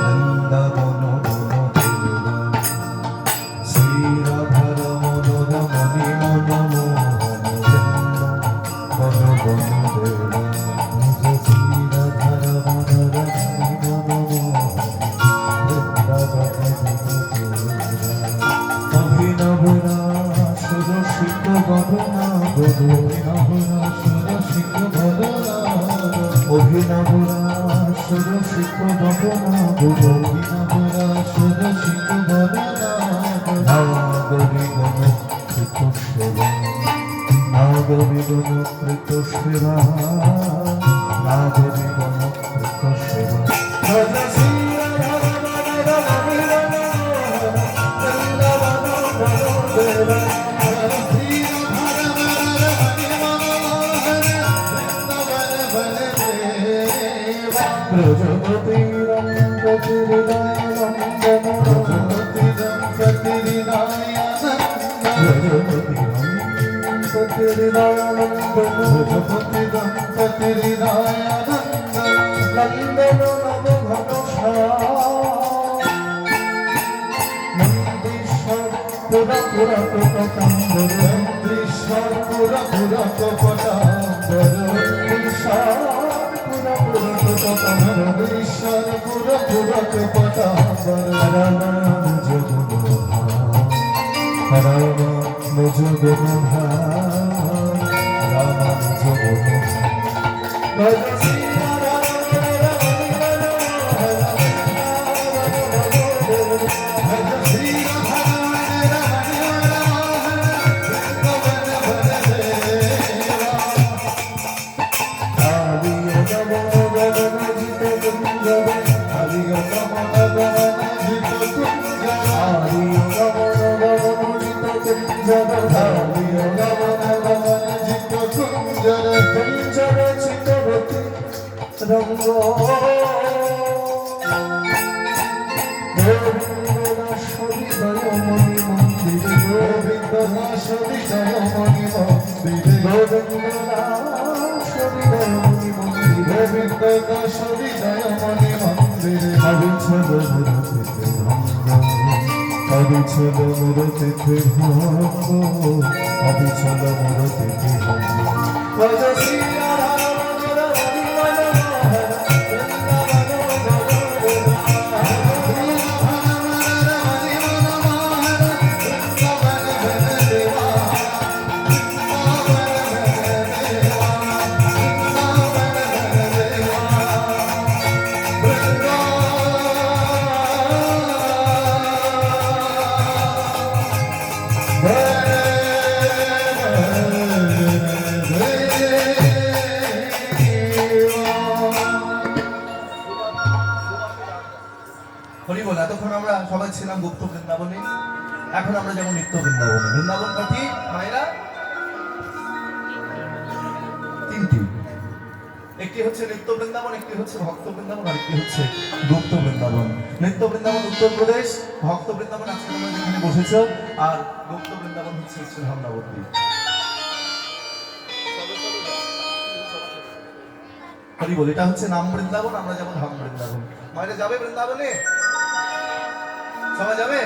বৃন্দাবন মনোদেব শ্রী রাধার মনোরমণি মনোমোহন বৃন্দাবন মনোদেব ভজ শ্রী রাধার মনোরমণি মনোমোহন বৃন্দাবন অভিনব সুরসিক বদনা গরু অভিনবরা সুরসিক বদনা গরু অভিনবরা সুরসিক বদনা নাগরি গণ কৃত সেবা নাগরি গণ কৃত সেবা নাগরি গণ কৃত সেবা প্রজপতি রঙ্গতি হৃদয় নন্দন প্রজপতি রঙ্গতি হৃদয় প্রজপতি রঙ্গতি হৃদয় নন্দন প্রজপতি রঙ্গতি হৃদয় নন্দন নব ঘন নন্দীশ্বর পুরা পুরা কপটাম্বর নন্দীশ্বর পুরা পুরা কপটাম্বর নন্দীশ্বর ঈশ্বর পুরা পুরা কপটাম্বর রাম জগন্নাথ রাম জগন্নাথ রাম জগন্নাথ রঙ্গ গোবিন্দ দাস হৃদয় মণি মন্দির গোবিন্দ দাস হৃদয় মণি অবিচল মূরতে ভঙ্গ অবিচল মূরতে হরি বল। এতক্ষণ আমরা সবাই ছিলাম গুপ্ত বৃন্দাবনে, এখন আমরা যেমন নিত্য বৃন্দাবনে। বৃন্দাবন কটি মায়েরা? তিনটি। একটি হচ্ছে নিত্য বৃন্দাবন, একটি হচ্ছে ভক্ত বৃন্দাবন, আর একটি হচ্ছে গুপ্ত বৃন্দাবন। নিত্য বৃন্দাবন উত্তরপ্রদেশ, ভক্ত বৃন্দাবন আজকে তোমরা যেখানে বসেছ, আর গুপ্ত বৃন্দাবন হচ্ছে শ্রীধাম নবদ্বীপ। হরি বল। এটা হচ্ছে নাম বৃন্দাবন, আমরা যাবো ধাম বৃন্দাবন। মায়েরা যাবে বৃন্দাবনে? সবাই যাবে?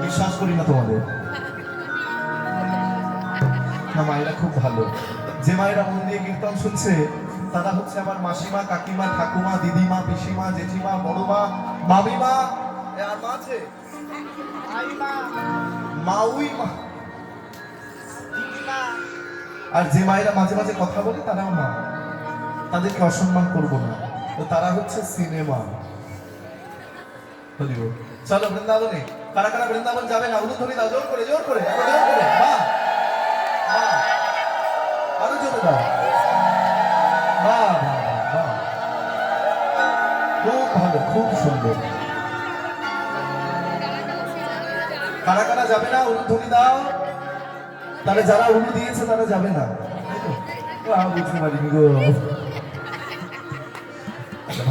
বিশ্বাস করি না তোমাদের। না, মায়েরা খুব ভালো। যে মায়েরা মন দিয়ে কীর্তন শুনছে তারা হচ্ছে আমার মাসিমা, কাকিমা, ঠাকুমা, দিদিমা, পিসিমা, জেঠিমা, বড়মা, মামিমা, আর মা আছে মাউই মা। আর যে মায়েরা মাঝে মাঝে কথা বলে তারাও মা, তাদেরকে অসম্মান করবো না, তো তারা হচ্ছে সিনেমা। চলো বৃন্দাবনে। কারা কারা বৃন্দাবন যাবে না? উলুধ্বনি দাও, জোর করে, জোর করে, জোর করে। মা মা আরো জোরে দাও। মা মা মা, খুব ভালো, খুব সুন্দর। কারা কারা যাবে না? উলুধ্বনি দাও। তাহলে যারা উলু দিয়েছে তারা যাবে না, বুঝতে পারিনি গো।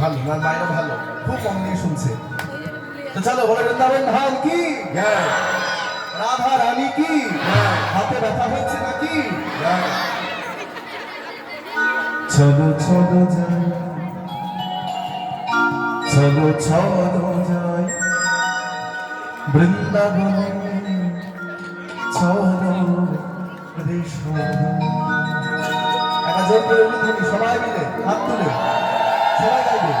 ভালো, মায়েরা ভালো, খুব মন দিয়ে শুনছে। তো চলো বলে বৃন্দাবন ধাম কি, রাধা রানী কি, হাতে ব্যথা হচ্ছে নাকি? চলো চলো যাই, চলো চলো যাই বৃন্দাবনে, চলো একটা জোর করে উলুধ্বনি সবাই মিলে হাত তুলে সবাই গাইবে।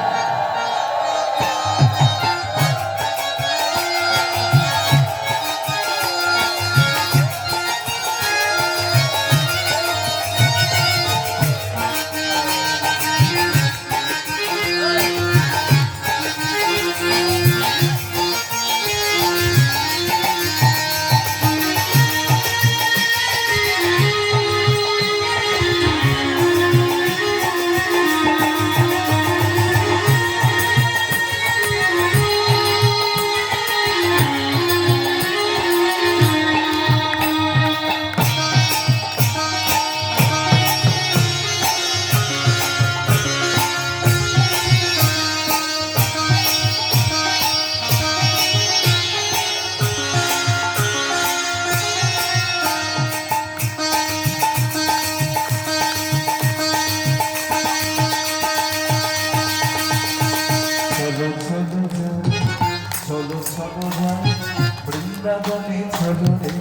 বৃন্দাবনে চলো রে,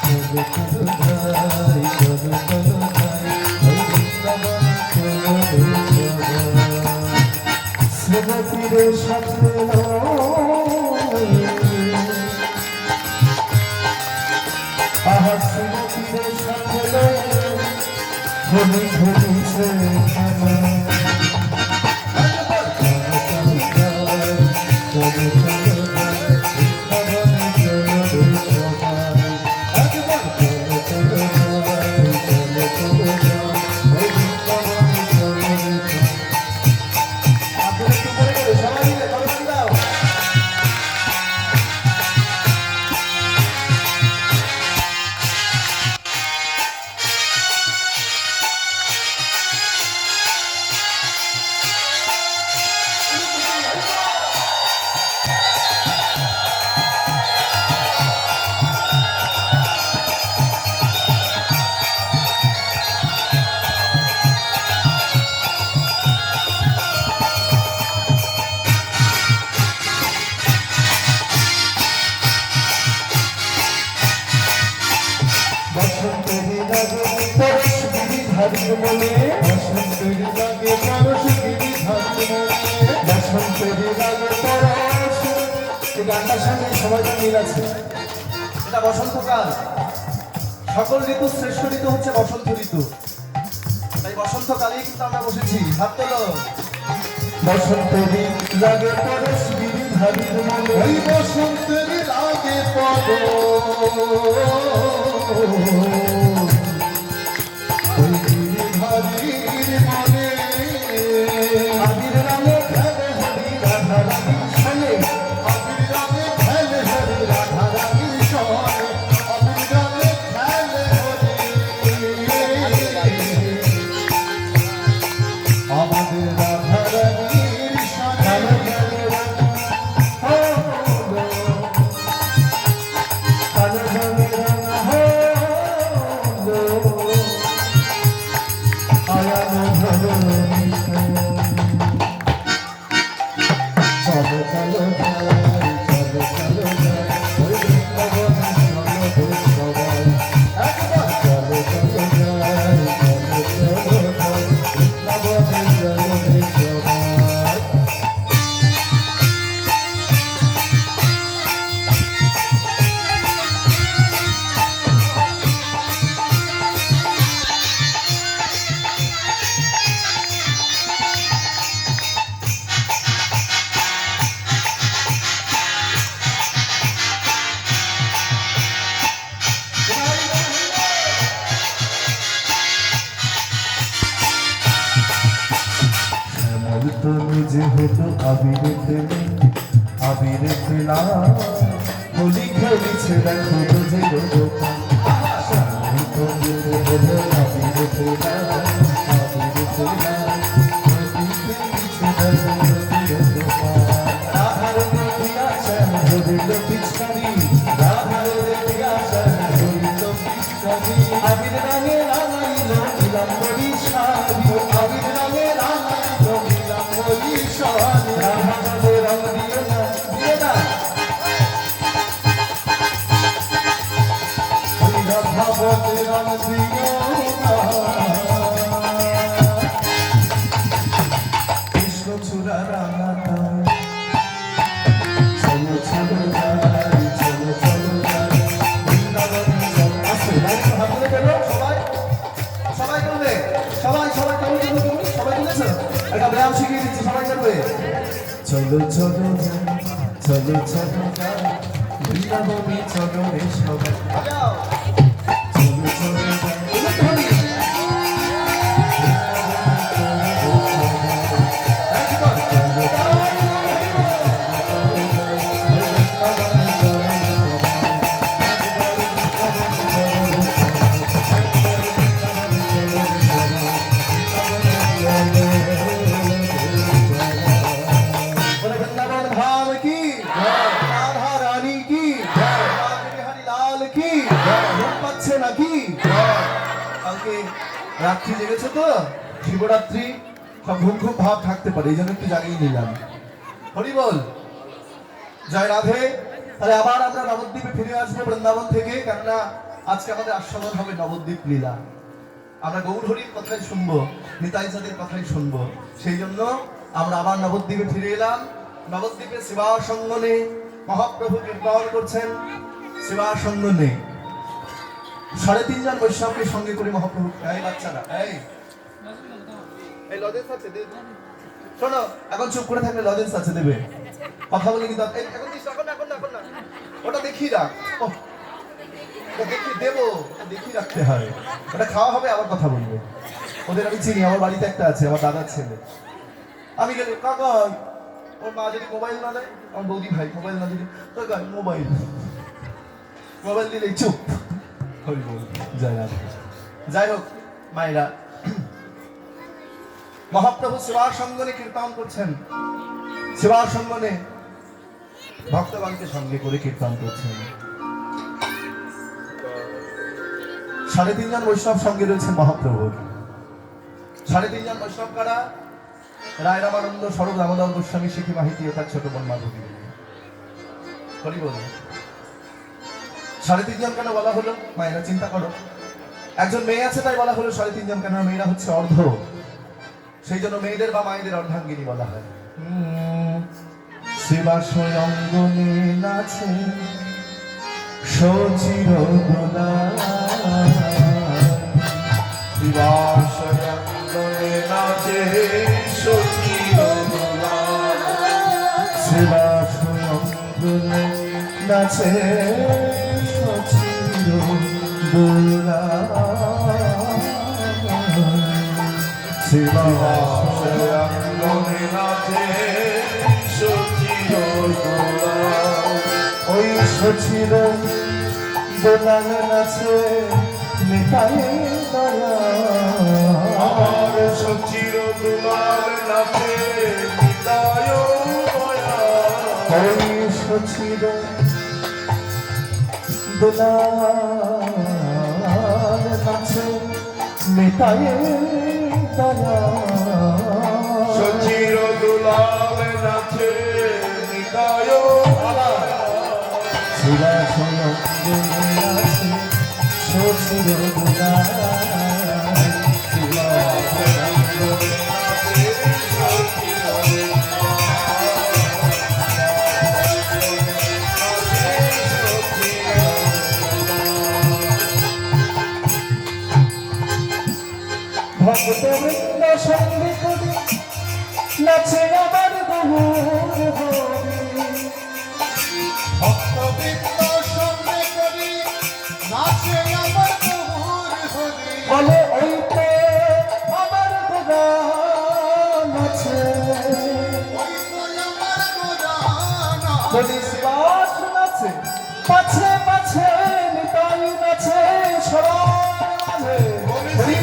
চলো চলো যাই, চলো চলো যাই, ওই বৃন্দাবনে চলো রে চলো। শ্রীমতীর সাথে আহা শ্রীমতীর সাথে ধনী ধনীছে খেলা। লাগে পরশ গিরিধারী মনে বসন্তের লাগে পরশ গিরিধারী মনে বসন্তের লাগে পরশ। এই গানটার সঙ্গে সবাই মিল আছে। এটা বসন্তকাল, সকল ঋতু শ্রেষ্ঠ ঋতু হচ্ছে বসন্ত ঋতু, তাই বসন্তকালেই কিন্তু আমরা বসেছি। হাত তোলো। বসন্তের লাগে পরশ গিরিধারী মনে ওই বসন্তের লাগে পরশ ওই গিরিধারীর মনে আবির রঙে খেলে হরি রাধা রানী শোনে আবির রঙে খেলে হরি রাধা রানী শোনে আবির রঙে খেলে হরি আমাদের রাধা রানীর শোনে তুমি যেহেতু আবিরে খেলে আবিরে খেলা হোলি খেলিছে দেখো যে দোকান আমি তো যেহেতু আবিরে খেলা আবিরে খেলা হোলি খেলিছে দেখো যে দোকান রাধার নদী আসে ধরিল পিছারি রাধার নদী আসে ধরিল পিছারি আবির রঙে রাঙাইল নীলাম বড়ি শাড়ি আবির রঙে রাঙাইল নীলাম বড়ি শাড়ি রাধার রঙ দিও না দিও না রাধার রঙ দিও না কৃষ্ণ চূড়া রাঙাটা চলো চলো যাই চলো চলো যাই বৃন্দাবন চলো আসো লাইট হাতে গেল সবাই সবাই করবে সবাই সবাই কেমন করবে সবাই তুলেছ একটা ব্যায়াম শিখিয়ে দিচ্ছি সবাই করবে চলো চলো যাই চলো চলো যাই বৃন্দাবনে চলো রে সবাই চলো চলো যাই রাত্রি জেগেছে তো শিবরাত্রি সব ঘুম ঘুম ভাব থাকতে পারে এই জন্য একটু জাগিয়ে নিলাম হরি বল জয় রাধে তাহলে আবার আমরা নবদ্বীপে ফিরে আসবো বৃন্দাবন থেকে কেননা আজকে আমাদের আস্বাদন হবে নবদ্বীপ লীলা আমরা গৌর হরির কথাই শুনবো নিতাই চাঁদের কথাই শুনবো সেই জন্য আমরা আবার নবদ্বীপে ফিরে এলাম নবদ্বীপে সেবাসঙ্গনে মহাপ্রভু কীর্তন করছেন সেবাসঙ্গনে 3.5 জন বৈষ্ণবকে সঙ্গে করে মহাপ্রভু এই বাচ্চারা এই লজেন্স আছে দে শোনো এখন চুপ করে থাকলে লজেন্স আছে দেবে কথা বলে কি এখন দিস এখন না ওটা দেখি রাখ দেখি দেবো দেখি রাখতে হয় ওটা খাওয়া হবে আবার কথা বলবো ওদের আমি চিনি আমার বাড়িতে একটা আছে আমার দাদার ছেলে আমি গেলে কাকা ওর মা যদি মোবাইল না দেয় আমার বৌদি ভাই মোবাইল না দিলে তো মোবাইল দিলেই চুপ যাই হোক মায়েরা মহাপ্রভু সেবাসঙ্গনে কীর্তন করছেন সেবাসঙ্গনে ভক্তগণকে সঙ্গে করে কীর্তন করছেন 3.5 জন বৈষ্ণব সঙ্গে রয়েছেন মহাপ্রভুর 3.5 জন বৈষ্ণব কারা রায় রামানন্দ স্বরূপ দামোদর গোস্বামী শিখি মাহিতি ও তার ছোট বোন মাধবী হরি বল 3.5 জন কেন বলা হলো মায়েরা চিন্তা করো একজন মেয়ে আছে তাই বলা হলো 3.5 জন, কেন মেয়েরা হচ্ছে অর্ধ, সেই জন্য মেয়েদের বা মায়েদের অর্ধাঙ্গিনী বলা হয়। শিবাশয় অঙ্গনে নাচে সচির দোলা, শিবাশয় অঙ্গনে নাচে সচির দোলা, শিবাশয় অঙ্গনে নাচে সচির দোলা, শিবাশয় অঙ্গনে নাচে সচির দোলা, ওই সচির দোলায় নাচে নিতাই দয়া, আমার সচির দোলায় নাচে নিতাই দয়া, ওই সচির দোলায় নাচে নিতাই দয়া, সচির দুলাল নাচে নিতায় শিবাশয় অঙ্গনে নাচে সচির দোলায়, শিবাশয় অঙ্গনে নাচে সচির ভক্ত বৃন্দ সঙ্গে করি নাচে আমার বহুর হরি, ভক্তবৃন্দ সঙ্গে করি নাচে আমার প্রভুর হরি। বলে ওই তো আমার গোরা নাচে, ওই তো আমার গোরানা। যদি শিবাস নাচে পাছে পাছে নিতাই নাচে সবার মাঝে, হরি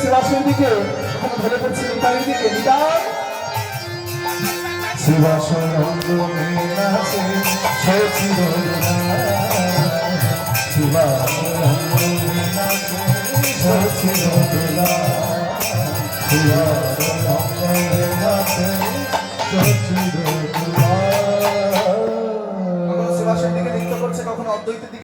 শিবাসের দিকে, ধরে পড়ছে নিতাইয়ের দিকে, নিতাই শিবাশয় অঙ্গনে নাচে সচির দোলায়, শিবাশয় অঙ্গনে নাচে সচির দোলায়, শিবাশয় অঙ্গনে নাচে সচির দোলায়। কখনো শিবাসের দিকে নৃত্য করছে, কখনো অদ্বৈতের দিকে।